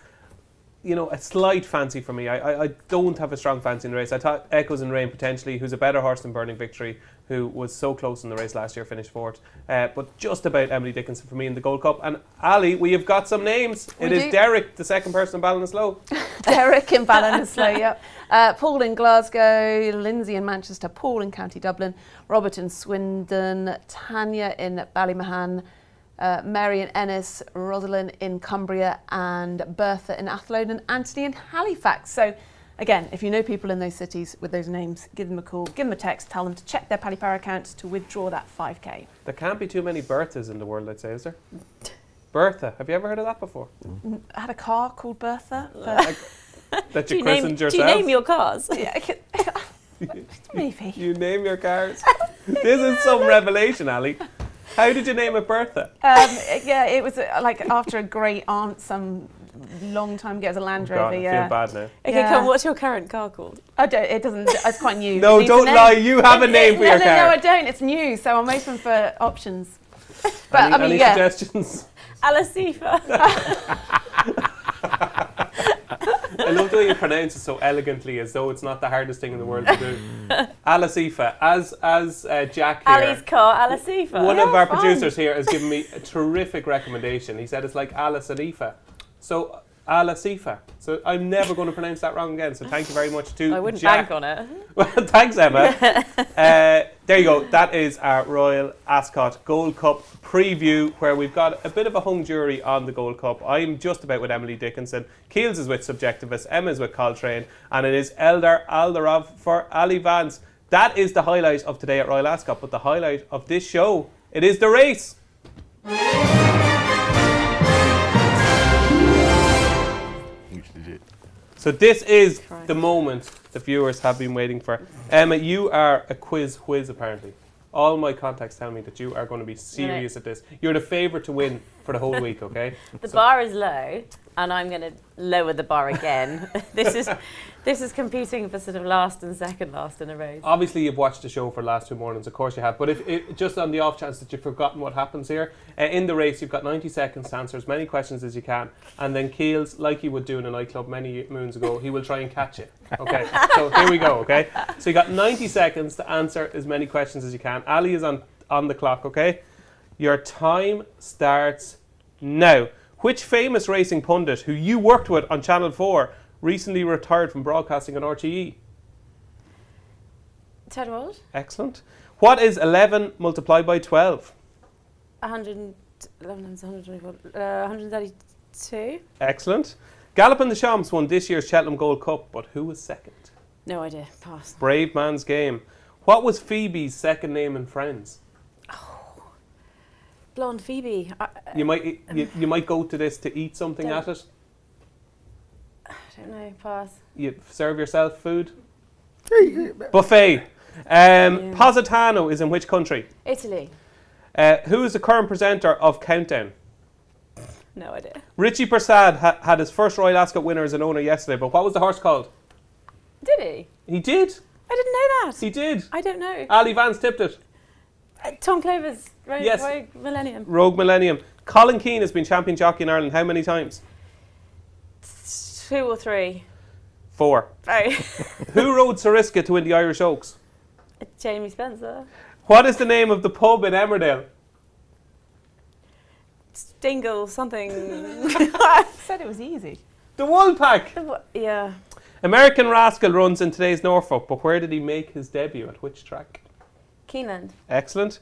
a slight fancy for me. I don't have a strong fancy in the race. I thought Echoes in Rain potentially, who's a better horse than Burning Victory, who was so close in the race last year, finished 4th. But just about Emily Dickinson for me in the Gold Cup. And Ali, we have got some names. It is Derek, the second person in Ballinasloe. Derek in Ballinasloe, yep. Paul in Glasgow, Lindsay in Manchester, Paul in County Dublin, Robert in Swindon, Tanya in Ballymahan, Mary in Ennis, Rosalind in Cumbria, and Bertha in Athlone, and Anthony in Halifax. So again, if you know people in those cities with those names, give them a call, give them a text, tell them to check their Paddy Power accounts to withdraw that 5k. There can't be too many Berthas in the world, I'd say, is there? Bertha, have you ever heard of that before? I had a car called Bertha. That you christened yourself? Do you name your cars? Maybe. You name your cars? This is some revelation, Ali. How did you name it Bertha? It was after a great aunt some long time ago. It was a Land Rover. God, I feel bad now. Okay, come. What's your current car called? It doesn't. It's quite new. No, don't lie. You have a name for your car. No, I don't. It's new, so I'm open for options. But any suggestions? Alasifa. I love the way you pronounce it so elegantly, as though it's not the hardest thing in the world to do. Alasifa, as Jack here. Ali's car, Alasifa. One of our producers here has given me a terrific recommendation. He said it's like Alice and Aoife. So Ala Sifa. So I'm never going to pronounce that wrong again. So thank you very much to I wouldn't Jack. bank on it. Well, thanks, Emma. There you go. That is our Royal Ascot Gold Cup preview, where we've got a bit of a hung jury on the Gold Cup. I'm just about with Emily Dickinson. Keels is with Subjectivist. Emma's with Coltrane. And it is Eldar Aldarov for Aly Vance. That is the highlight of today at Royal Ascot. But the highlight of this show, it is the race. So this is the moment the viewers have been waiting for. Emma, you are a quiz whiz apparently. All my contacts tell me that you are going to be serious at this. You're the favourite to win for the whole week, okay? The bar is low, and I'm going to lower the bar again. This is competing for sort of last and second last in a race. Obviously, you've watched the show for the last 2 mornings, of course you have. But if just on the off chance that you've forgotten what happens here, in the race you've got 90 seconds to answer as many questions as you can, and then Keels, like he would do in a nightclub many moons ago, he will try and catch it. Okay, so here we go. Okay, so you got 90 seconds to answer as many questions as you can. Ali is on the clock. Okay, your time starts now. Which famous racing pundit who you worked with on Channel 4 recently retired from broadcasting on RTE? Ted Wald? Excellent. What is 11 multiplied by 12? 132. Excellent. Gallopin' the Champs won this year's Cheltenham Gold Cup, but who was second? No idea. Pass. Brave Man's Game. What was Phoebe's second name in Friends? Blonde Phoebe. You might go to this to eat something at it. I don't know. Pass. You serve yourself food. Buffet. Positano is in which country? Italy. Who is the current presenter of Countdown? No idea. Richie Persad had his first Royal Ascot winner as an owner yesterday, but what was the horse called? Did he? He did. I didn't know that. He did. I don't know. Aly Vance tipped it. Tom Clover's Rogue, Yes. Rogue Millennium. Rogue Millennium. Colin Keane has been champion jockey in Ireland how many times? 2 or 3. 4. Oh. Who rode Sariska to win the Irish Oaks? Jamie Spencer. What is the name of the pub in Emmerdale? Dingle something. I said it was easy. The Woolpack. Yeah. American Rascal runs in today's Norfolk, but where did he make his debut? At which track? Keeneland. Excellent.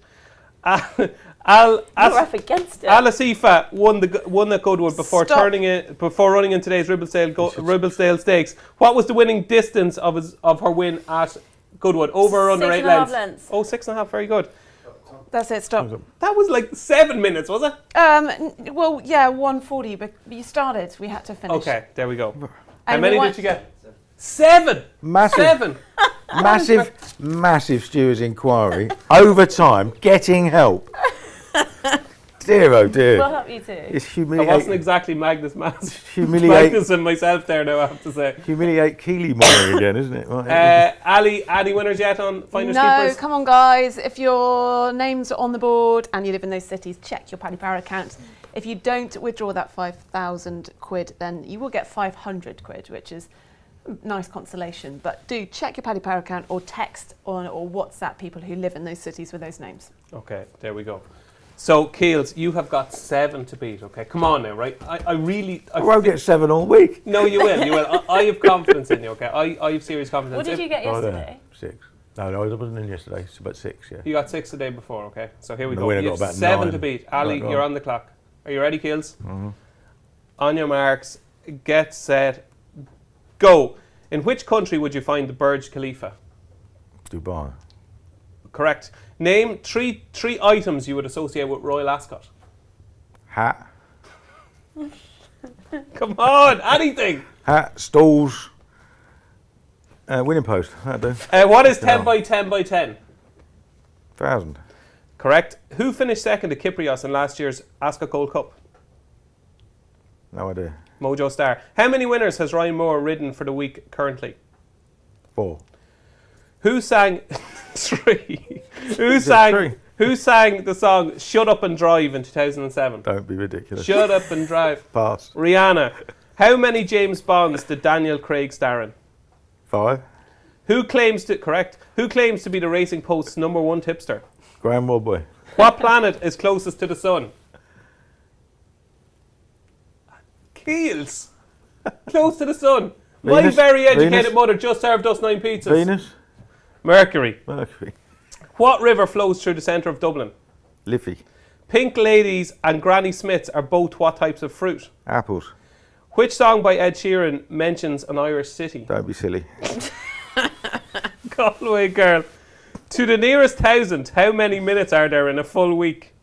You're up against it. Ala Sifa won at Goodwood before Stop. running in today's Ribblesdale Stakes. What was the winning distance of her win at Goodwood? Over or under 8 6.5 lengths? Oh, 6.5. Very good. That's it. Stop. That was like 7 minutes, was it? Well, yeah, 140, but you started. We had to finish. Okay, there we go. How And many we did you get? 7. Massive. 7. Massive stewards' inquiry. Overtime, getting help. Dear, oh dear. We'll help you too. It's I humiliate. wasn't exactly Magnus Humiliate. Magnus and myself there now, I have to say. Humiliate Kealy more again, isn't it? Right. Ali winners yet on Finders No, Keepers? come on, guys. If your names are on the board and you live in those cities, check your Paddy Power account. If you don't withdraw that 5,000 quid, then you will get 500 quid, which is nice consolation. But do check your Paddy Power account or text or WhatsApp people who live in those cities with those names. Okay, there we go. So, Keels, you have got 7 to beat, okay? Come on now, right? I won't get 7 all week. No, you will. I have confidence in you, okay? I have serious confidence. What did you get yesterday? 6. No, I wasn't in yesterday. It's about 6, yeah. You got 6 the day before, okay? So here we The go. winner You got have about 7 9. to beat. Ali, Right, you're right. on the clock. Are you ready, Keels? Mm-hmm. On your marks, get set, go. In which country would you find the Burj Khalifa? Dubai. Correct. Name three items you would associate with Royal Ascot. Hat. Come on, anything. Hat, stalls, winning post. That'll do. What is 10 by 10 by 10? 1,000. Correct. Who finished second at Kyprios in last year's Ascot Gold Cup? No idea. Mojo Star. How many winners has Ryan Moore ridden for the week currently? 4. Who sang 3? Who it sang 3? Who sang the song Shut Up and Drive in 2007? Don't be ridiculous. Shut Up and Drive. Pass. Rihanna. How many James Bonds did Daniel Craig star in? 5. Who claims to be the Racing Post's #1 tipster? Graham Woodboy. What planet is closest to the sun? Keels. Close to the sun. My Venus? very educated Venus? mother just served us 9 pizzas. Venus? Mercury. Mercury. What river flows through the centre of Dublin? Liffey. Pink Ladies and Granny Smiths are both what types of fruit? Apples. Which song by Ed Sheeran mentions an Irish city? Don't be silly. Galway girl. To the nearest 1,000, how many minutes are there in a full week?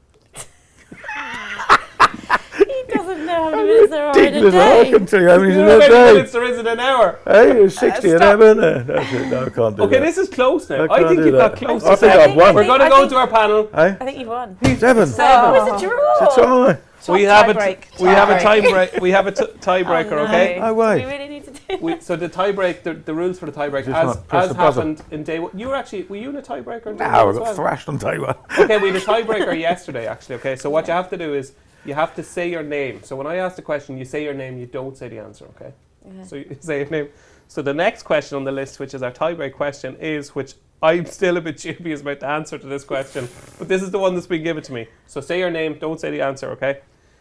He doesn't know how many minutes there are in a Ridiculous. I day. can tell you how many How in a many day. minutes there is in an hour? Hey, there's 60 of Stop. them, isn't there? That's it. No, I can't do Okay, that. this is close now. I I can't think do you've that. got close I to think seven. I've won. We're going to go to our panel. Hey? I think you've won. 7. Seven. Oh, it's a draw. It's a tie. We have a tie-break. we have a tie break. We have a tiebreaker. Oh, no. Okay. No We way. really need to do So the tiebreak, the rules for the tiebreak, Just not press as the buzzer. happened in day 1. Were you in a tiebreaker in day No, 1 I as got well? thrashed on day 1. Okay, we had a tiebreaker yesterday, actually. Okay, so what you have to do is you have to say your name. So when I ask the question, you say your name. You don't say the answer. Okay. Yeah. So you say your name. So the next question on the list, which is our tiebreak question, is which I'm still a bit dubious about the answer to this question, but this is the one that's been given to me. So say your name. Don't say the answer. Okay.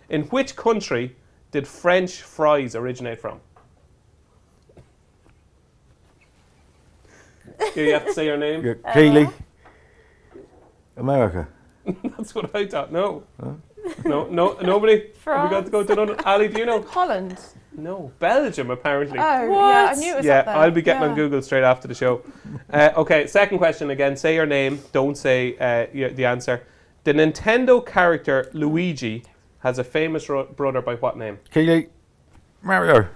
In which country did French fries originate from? You have to say your name. Kealy. America. That's what I thought. No. No, nobody. Have we got to go to London? Ali, do you know? Holland. No, Belgium apparently. Oh, yeah, I What? knew it was Yeah, up there. I'll be getting Yeah. on Google straight after the show. Okay, second question again. Say your name. Don't say the answer. The Nintendo character Luigi has a famous brother by what name? Kealy. Mario.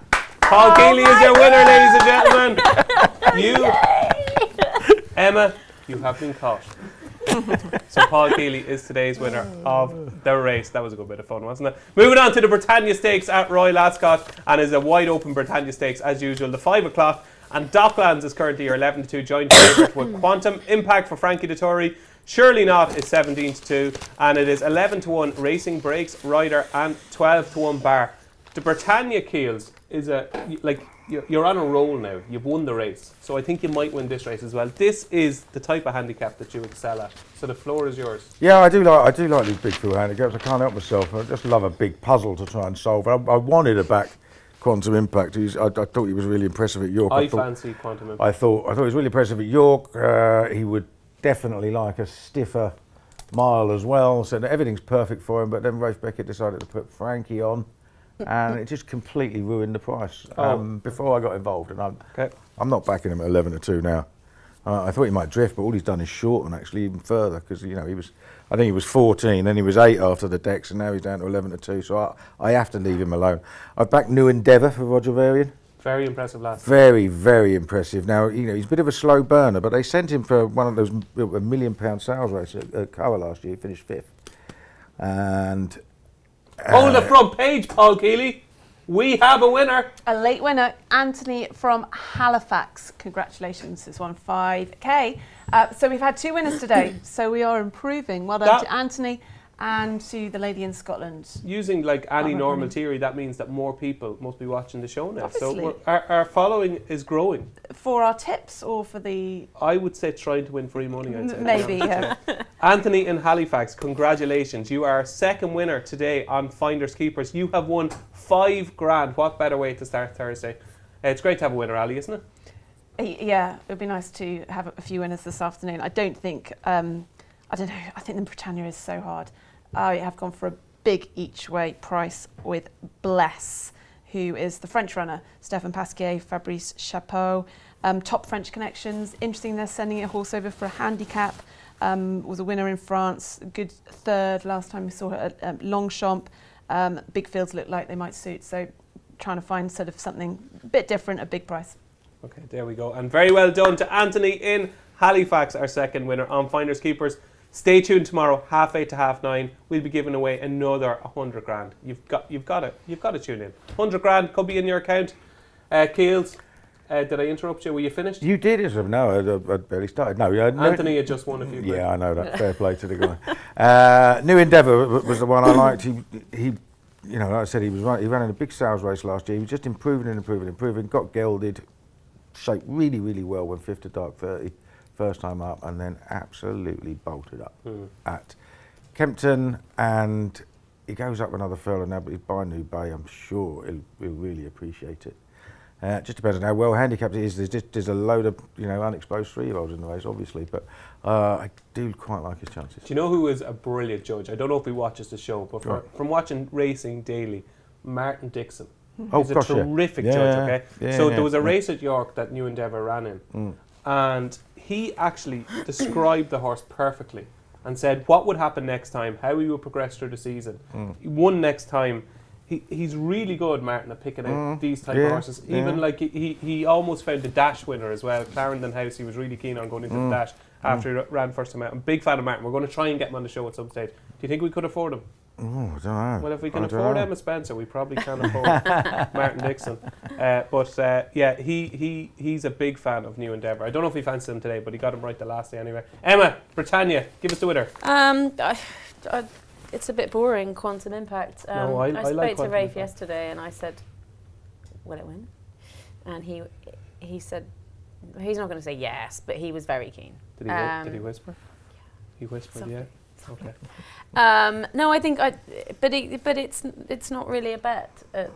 Paul Kealy is your winner, ladies and gentlemen. Emma, you have been caught. So Paul Kealy is today's winner of the race. That was a good bit of fun, wasn't it? Moving on to the Britannia Stakes at Royal Ascot, and is a wide open Britannia Stakes as usual. The 5 o'clock, and Docklands is currently your 11-2 joint favourite with Quantum Impact for Frankie Dettori. Surely Not is 17-2, and it is 11-1 Racing Breaks, Ryder, and 12-1 Bar. The Britannia Keels is you're on a roll now. You've won the race, so I think you might win this race as well. This is the type of handicap that you excel at. So the floor is yours. Yeah, I do like these big field handicaps. I can't help myself. I just love a big puzzle to try and solve. I wanted to back Quantum Impact. I thought he was really impressive at York. I fancy Quantum Impact. I thought he was really impressive at York. He would definitely like a stiffer mile as well. So everything's perfect for him. But then Rafe Beckett decided to put Frankie on, and it just completely ruined the price before I got involved. And I'm not backing him at 11-2 now. I thought he might drift, but all he's done is shorten actually even further, because I think he was 14, then he was 8 after the decks, and now he's down to 11-2. So I have to leave him alone. I've backed New Endeavour for Roger Varian. Very impressive lad. Very, very impressive. Now, he's a bit of a slow burner, but they sent him for one of those £1 million sales races at Coa last year. He finished 5th. And Hold the front page, Paul Kealy. We have a winner. A late winner, Anthony from Halifax. Congratulations, it's won 5k. So we've had 2 winners today, so we are improving. Well done to Anthony and to the lady in Scotland. Using any normal theory, that means that more people must be watching the show now. Obviously. So our following is growing. For our tips or for the... I would say trying to win free money, I'd say. Maybe, yeah. Anthony in Halifax, congratulations. You are our second winner today on Finders Keepers. You have won $5,000. What better way to start Thursday? It's great to have a winner, Ali, isn't it? Yeah, it would be nice to have a few winners this afternoon. I don't think... I don't know, I think the Britannia is so hard. I have gone for a big each-way price with Bless, who is the French runner, Stéphane Pasquier, Fabrice Chapeau, top French connections. Interesting, they're sending a horse over for a handicap. Was a winner in France, good third last time we saw her at Longchamp. Big fields look like they might suit, so trying to find sort of something a bit different, a big price. Okay, there we go. And very well done to Anthony in Halifax, our second winner on Finders Keepers. Stay tuned tomorrow, 8:30 to 9:30. We'll be giving away another $100,000. You've got to tune in. $100,000 could be in your account. Keels, did I interrupt you? Were you finished? You did, isn't No, I barely started. No, Anthony had just won a few. Yeah, I know that. Fair play to the guy. New Endeavour was the one I liked. He like I said, he ran in a big sales race last year. He was just improving. Got gelded, shaped really, really well. Went 5th to Dark 30. First time up, and then absolutely bolted up at Kempton, and he goes up another furlong now, but he's by New Bay. I'm sure he'll really appreciate it. Just depends on how well handicapped it is. There's a load of unexposed 3-year-olds in the race, obviously, but I do quite like his chances. Do you know who is a brilliant judge? I don't know if he watches the show, but from watching racing daily, Martin Dixon. He's a terrific judge. Okay, there was a race at York that New Endeavour ran in, and he actually described the horse perfectly and said what would happen next time, how he would progress through the season. He won next time. He's really good, Martin, at picking out these type of horses. Even like he almost found the dash winner as well. Clarendon House, he was really keen on going into the dash after he ran first time out. I'm a big fan of Martin. We're going to try and get him on the show at some stage. Do you think we could afford him? Oh, I don't know. Well, if we can afford Emma Spencer, we probably can afford Martin Dixon. He's a big fan of New Endeavour. I don't know if he fancied him today, but he got him right the last day anyway. Emma, Britannia, give us the winner. It's a bit boring, Quantum Impact. I spoke like to Rafe yesterday and I said, will it win? And he said, he's not going to say yes, but he was very keen. Did he whisper? He whispered, Something. Okay. No, I think but it's not really a bet at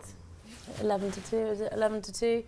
11 to 2. Is it 11 to 2?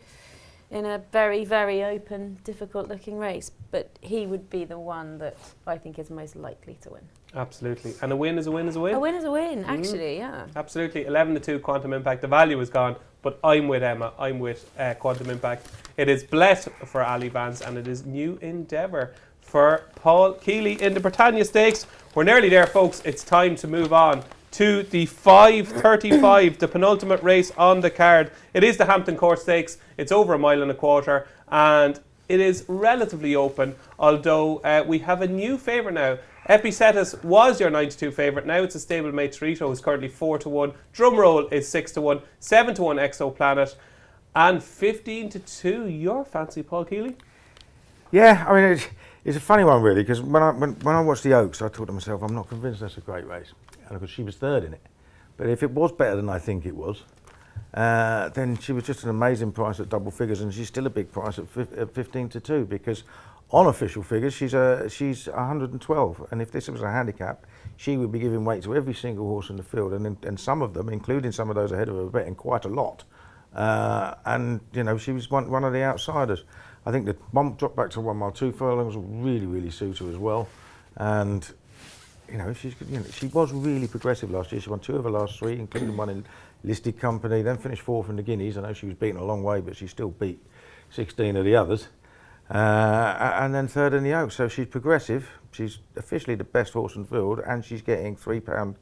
In a very, very open, difficult-looking race. But he would be the one that I think is most likely to win. Absolutely. And a win is a win is a win? A win is a win, actually, yeah. Absolutely. 11 to 2 Quantum Impact. The value is gone, but I'm with Emma. I'm with Quantum Impact. It is Bless for Aly Vance, and it is New Endeavour for Paul Kealy in the Britannia Stakes. We're nearly there, folks. It's time to move on to the 5:35, the penultimate race on the card. It is the Hampton Court Stakes. It's over 1.25 miles, and it is relatively open, although we have a new favourite now. Epicetus was your 9-2 favourite. Now it's a stablemate. Torito is currently 4-1. Drumroll is 6-1. 7-1 Exoplanet. And 15-2 your fancy, Paul Kealy? Yeah, I mean, it's a funny one, really, because when I watched the Oaks, I thought to myself, I'm not convinced that's a great race. And of course, she was third in it. But if it was better than I think it was, then she was just an amazing price at double figures, and she's still a big price at 15-2, because on official figures, she's 112, and if this was a handicap, she would be giving weight to every single horse in the field, and some of them, including some of those ahead of her, betting quite a lot. And she was one of the outsiders. I think the bump drop back to 1 mile 2 furlongs will really, really suit her as well. And she was really progressive last year. She won 2 of her last 3, including one in listed company. Then finished 4th in the Guineas. I know she was beaten a long way, but she still beat 16 of the others. And then 3rd in the Oaks. So she's progressive. She's officially the best horse in the field, and she's getting £3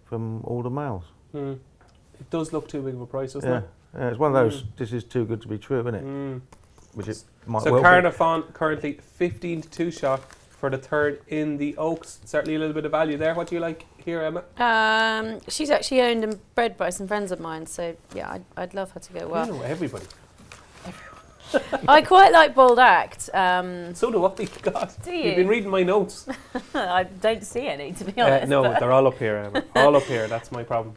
from all the males. It does look too big of a price, doesn't it? Yeah, it's one of those. This is too good to be true, isn't it? Which it might so well Carnarvon currently 15-2 shot for the 3rd in the Oaks. Certainly a little bit of value there. What do you like here, Emma? She's actually owned and bred by some friends of mine, so yeah, I'd love her to go well. You know everybody. I quite like Bold Act. So do I. God. Do you? You've been reading my notes. I don't see any, to be honest. No, they're all up here, Emma. All up here. That's my problem.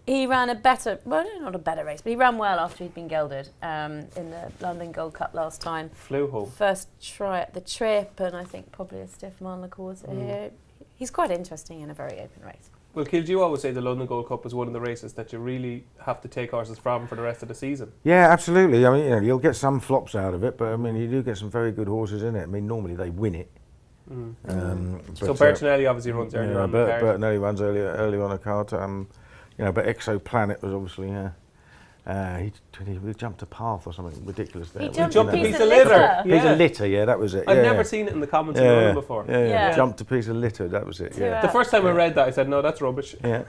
He ran not a better race, but he ran well after he'd been gelded in the London Gold Cup last time. Flew home. First try at the trip, and I think probably a stiff mile on the quarter here. He's quite interesting in a very open race. Well, Kealy, do you always say the London Gold Cup is one of the races that you really have to take horses from for the rest of the season? Yeah, absolutely. I mean, you'll get some flops out of it, but I mean, you do get some very good horses in it. I mean, normally they win it. So Bertinelli obviously runs earlier on the card. Bertinelli runs early on the card. But Exoplanet was obviously, he jumped a path or something ridiculous there. He jumped a piece of litter. Piece of litter, yeah, that was it. I've never seen it in the comments in London before. Yeah. Jumped a piece of litter, that was it, yeah. The first time I read that, I said, no, that's rubbish. Yeah.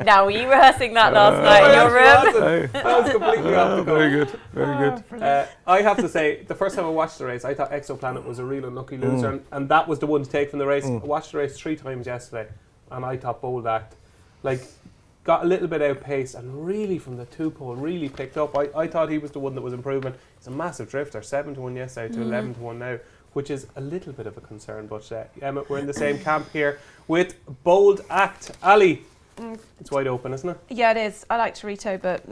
Now, were you rehearsing that last night in your room? That was completely off the cuff. Very good. I have to say, the first time I watched the race, I thought Exoplanet was a real unlucky loser, and that was the one to take from the race. I watched the race 3 times yesterday, and I thought Bold Act, got a little bit outpaced, and really from the 2-pole, really picked up. I thought he was the one that was improving. He's a massive drifter, 7-1 yesterday to 11-1 now, which is a little bit of a concern. But Emma, we're in the same camp here with Bold Act. Ali, it's wide open, isn't it? Yeah, it is. I like Torito, but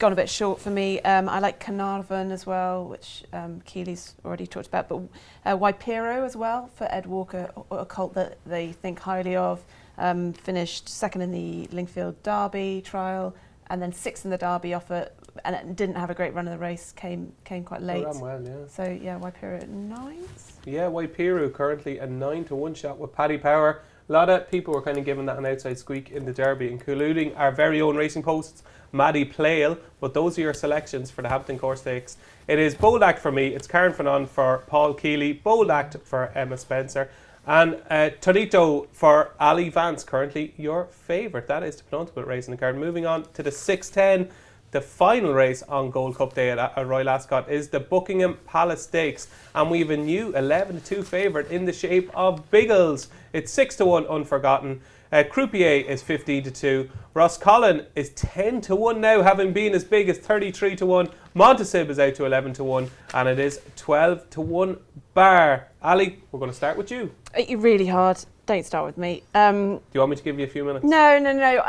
gone a bit short for me. I like Carnarvon as well, which Kealy's already talked about, but Waipiro as well for Ed Walker, a colt that they think highly of. Finished second in the Lingfield Derby trial, and then 6th in the Derby offer, and it didn't have a great run of the race, came quite late. Ran well, yeah. So yeah, Waipiro at 9s. Yeah, Waipiro currently a 9-1 shot with Paddy Power. A lot of people were kind of giving that an outside squeak in the Derby, including our very own Racing Post's Maddie Playle. But those are your selections for the Hampton Course Stakes. It is Bold Act for me, it's Karen Fanon for Paul Kealy, Bold Act for Emma Spencer, and Torito for Aly Vance, currently your favourite. That is the penultimate race in the card. Moving on to the 6:10. The final race on Gold Cup Day at Royal Ascot is the Buckingham Palace Stakes, and we have a new 11-2 favourite in the shape of Biggles. It's 6-1 Unforgotten. Croupier is 15-2. Roscollon is 10-1 now, having been as big as 33-1. Montasib is out to 11-1, and it is 12-1 Bar. Ali, we're going to start with you. You're really hard. Don't start with me. Do you want me to give you a few minutes? No.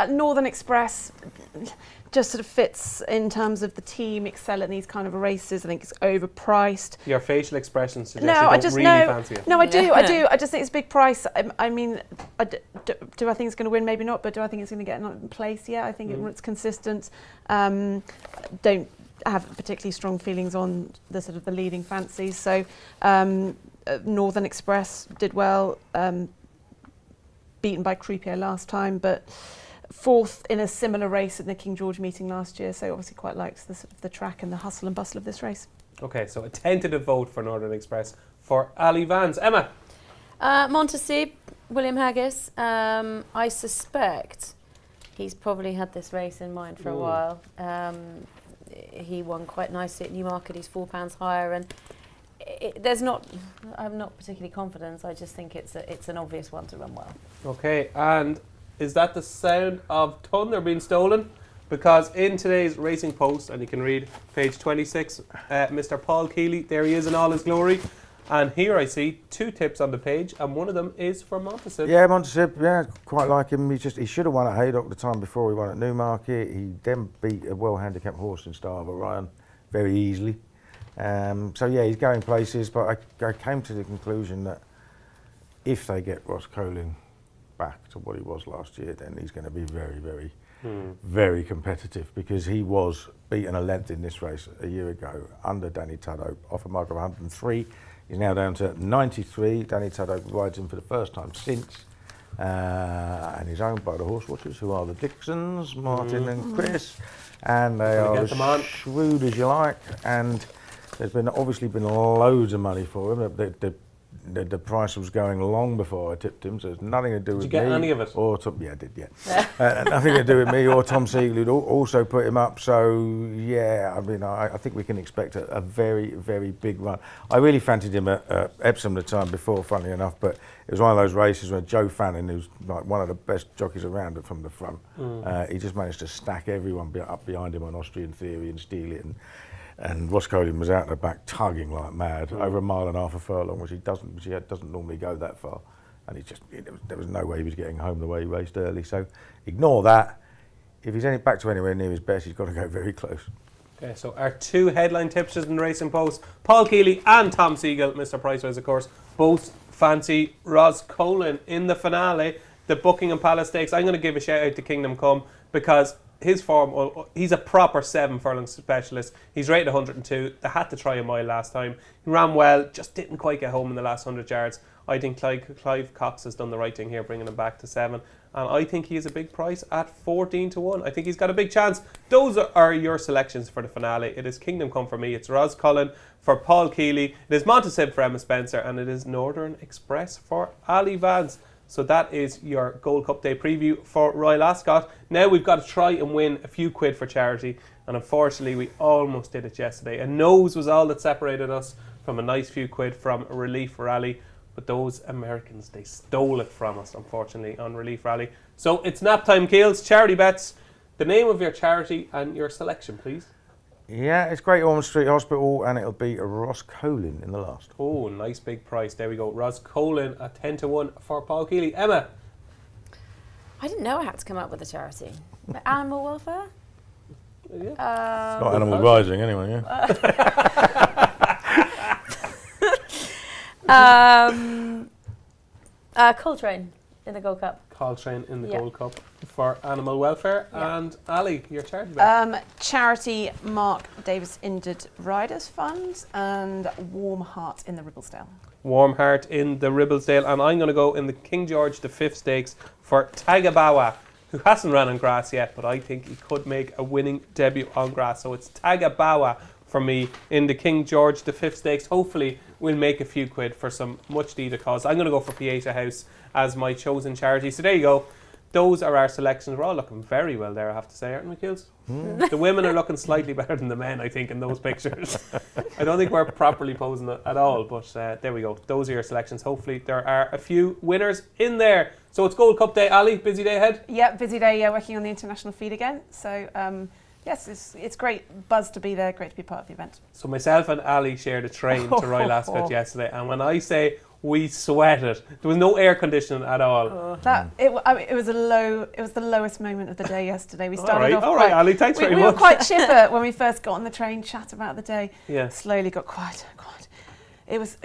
Northern Express just sort of fits in terms of the team excel at these kind of races. I think it's overpriced. Your facial expression suggests you don't really fancy it. No, I do. I just think it's a big price. I mean, do I think it's going to win? Maybe not. But do I think it's going to get in place? Yeah, I think it's consistent. Don't have particularly strong feelings on the sort of the leading fancies. So Northern Express did well. Beaten by Croupier last time, but 4th in a similar race at the King George meeting last year, so obviously quite likes the sort of the track and the hustle and bustle of this race. Okay, so a tentative vote for Northern Express for Aly Vance. Emma? Montasib, William Haggis. I suspect he's probably had this race in mind for a while. He won quite nicely at Newmarket. He's £4 higher, and I'm not particularly confident. I just think it's an obvious one to run well. Okay, and is that the sound of thunder being stolen? Because in today's Racing Post, and you can read page 26, Mr. Paul Kealy, there he is in all his glory. And here I see 2 tips on the page, and one of them is for Montasib. Yeah, Montasib, yeah, quite like him. He should have won at Haydock the time before he won at Newmarket. He then beat a well-handicapped horse in Star of Orion very easily. So yeah, he's going places, but I came to the conclusion that if they get Ross Colin back to what he was last year, then he's going to be very, very, very competitive, because he was beaten a length in this race a year ago under Danny Tudhope off a mark of 103. He's now down to 93. Danny Tudhope rides him for the first time since, and he's owned by the horse watchers, who are the Dixons, Martin and Chris, and they are as shrewd as you like. And there's obviously been loads of money for him. The price was going long before I tipped him, so it's nothing to do with me. Did you get any of it? Or yeah, I did, yeah. Nothing to do with me or Tom Siegel, who'd also put him up. So yeah, I mean, I think we can expect a very, very big run. I really fancied him at Epsom the time before, funnily enough, but it was one of those races where Joe Fannin, who's like one of the best jockeys around from the front, he just managed to stack everyone up behind him on Austrian Theory and steal it. And Ross Colin was out the back tugging like mad over 1.5 miles a furlong, which he doesn't normally go that far. And there was no way he was getting home the way he raced early. So ignore that. If he's back to anywhere near his best, he's got to go very close. Okay, so our 2 headline tipsters in the Racing Post, Paul Kealy and Tom Siegel, Mr. Pricewise, of course, both fancy Ross Colin in the finale, the Buckingham Palace Stakes. I'm going to give a shout out to Kingdom Come, because his form, he's a proper 7 furlong specialist. He's rated 102. They had to try a mile last time. He ran well, just didn't quite get home in the last 100 yards. I think Clive Cox has done the right thing here, bringing him back to 7. And I think he is a big price at 14-1. I think he's got a big chance. Those are your selections for the finale. It is Kingdom Come for me. It's Ross Cullen for Paul Kealy. It is Montasib for Emma Spencer. And it is Northern Express for Aly Vance. So that is your Gold Cup Day preview for Royal Ascot. Now we've got to try and win a few quid for charity, and unfortunately we almost did it yesterday. A nose was all that separated us from a nice few quid from Relief Rally, but those Americans, they stole it from us, unfortunately, on Relief Rally. So it's nap time, Keels. Charity bets. The name of your charity and your selection, please. Yeah, it's Great Ormond Street Hospital, and it'll be Ross Colin in the last. Oh, nice big price. There we go. Ross Colin at 10-1 for Paul Kealy. Emma? I didn't know I had to come up with a charity. Animal welfare? It's not Animal Rising anyway, Coltrane in the Gold Cup. Coltrane in the Yeah. Gold Cup for animal welfare. Yeah. And Ali, your charity bet. Charity Mark Davis Injured Riders Fund and Warm Heart in the Ribblesdale. Warm Heart in the Ribblesdale. And I'm going to go in the King George V Stakes for Tagabawa, who hasn't run on grass yet, but I think he could make a winning debut on grass. So it's Tagabawa for me in the King George V Stakes. Hopefully we'll make a few quid for some much needed cause. I'm going to go for Pieta House as my chosen charity. So there you go. Those are our selections. We're all looking very well there, I have to say, aren't we, Keels? The women are looking slightly better than the men, I think, in those pictures. I don't think we're properly posing it at all, but there we go. Those are your selections. Hopefully there are a few winners in there. So it's Gold Cup day. Ali, busy day ahead? Yeah, busy day, working on the international feed again. So, yes, it's great buzz to be there, great to be part of the event. So myself and Ali shared a train to Royal Ascot yesterday, and when I say we sweated, there was no air conditioning at all. It was the lowest moment of the day yesterday. We started off all right, Ali, thanks very we much. were quite chipper when we first got on the train, chat about the day. Yeah. Slowly got quieter. It was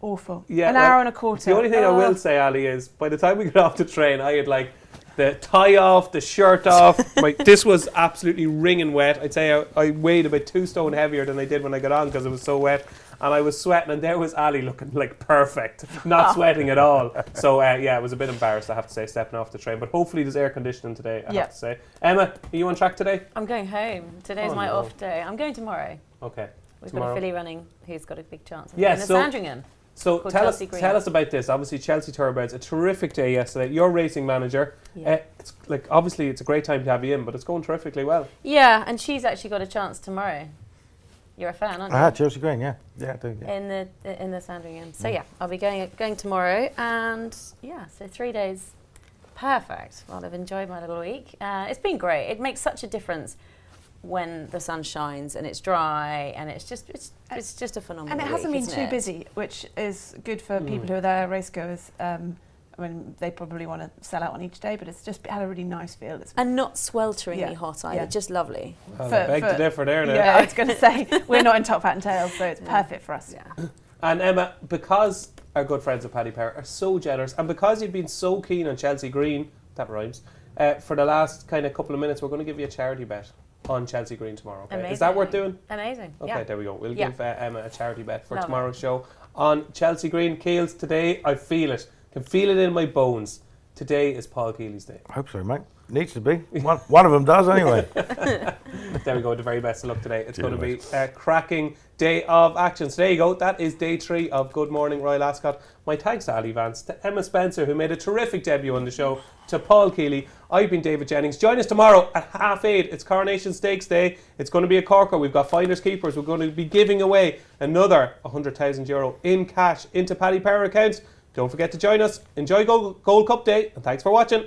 awful. Yeah, An hour and a quarter. The only thing I will say, Ali, is by the time we got off the train, I had like the tie off, the shirt off. This was absolutely wringing wet. I'd say I weighed about 2 stone heavier than I did when I got on because it was so wet. And I was sweating, and there was Ali looking like perfect, not sweating at all. So, I was a bit embarrassed, I have to say, stepping off the train. But hopefully there's air conditioning today, I have to say. Emma, are you on track today? I'm going home. Today's my off day. I'm going tomorrow. Okay. We've got a filly running who's got a big chance of Yeah, winning the Sandringham. So tell us about this. Obviously, Chelsea Thoroughbreds, a terrific day yesterday. You're racing manager. Yeah. Obviously it's a great time to have you in, but it's going terrifically well. Yeah, and she's actually got a chance tomorrow. You're a fan, aren't you? Chelsea Green, yeah, I do. Yeah. In the Sandringham. So I'll be going tomorrow, and so 3 days, perfect. Well, I've enjoyed my little week. It's been great. It makes such a difference when the sun shines and it's dry, and it's just a phenomenal. And it hasn't been too busy, which is good for people who are there, racegoers. They probably want to sell out on each day, but it's just had a really nice feel. And not swelteringly hot either, just lovely. Well, I beg to differ there now. Yeah, I was going to say, we're not in top hat and tails, so it's perfect for us. Yeah. And Emma, because our good friends at Paddy Power are so generous, and because you've been so keen on Chelsea Green, that rhymes, for the last kind of couple of minutes, we're going to give you a charity bet on Chelsea Green tomorrow. Okay? Is that worth doing? Amazing. Okay, there we go. We'll give Emma a charity bet for Love tomorrow's show on Chelsea Green. Keels, today I feel it. Can feel it in my bones. Today is Paul Kealy's day. I hope so, mate. Needs to be. One of them does anyway. There we go. The very best of luck today. It's going to be a cracking day of action. So there you go. That is day 3 of Good Morning Royal Ascot. My thanks to Ali Vance, to Emma Spencer, who made a terrific debut on the show, to Paul Kealy. I've been David Jennings. Join us tomorrow at 8:30. It's Coronation Stakes Day. It's going to be a corker. We've got finders keepers. We're going to be giving away another €100,000 in cash into Paddy Power accounts. Don't forget to join us. Enjoy Gold Cup Day, and thanks for watching.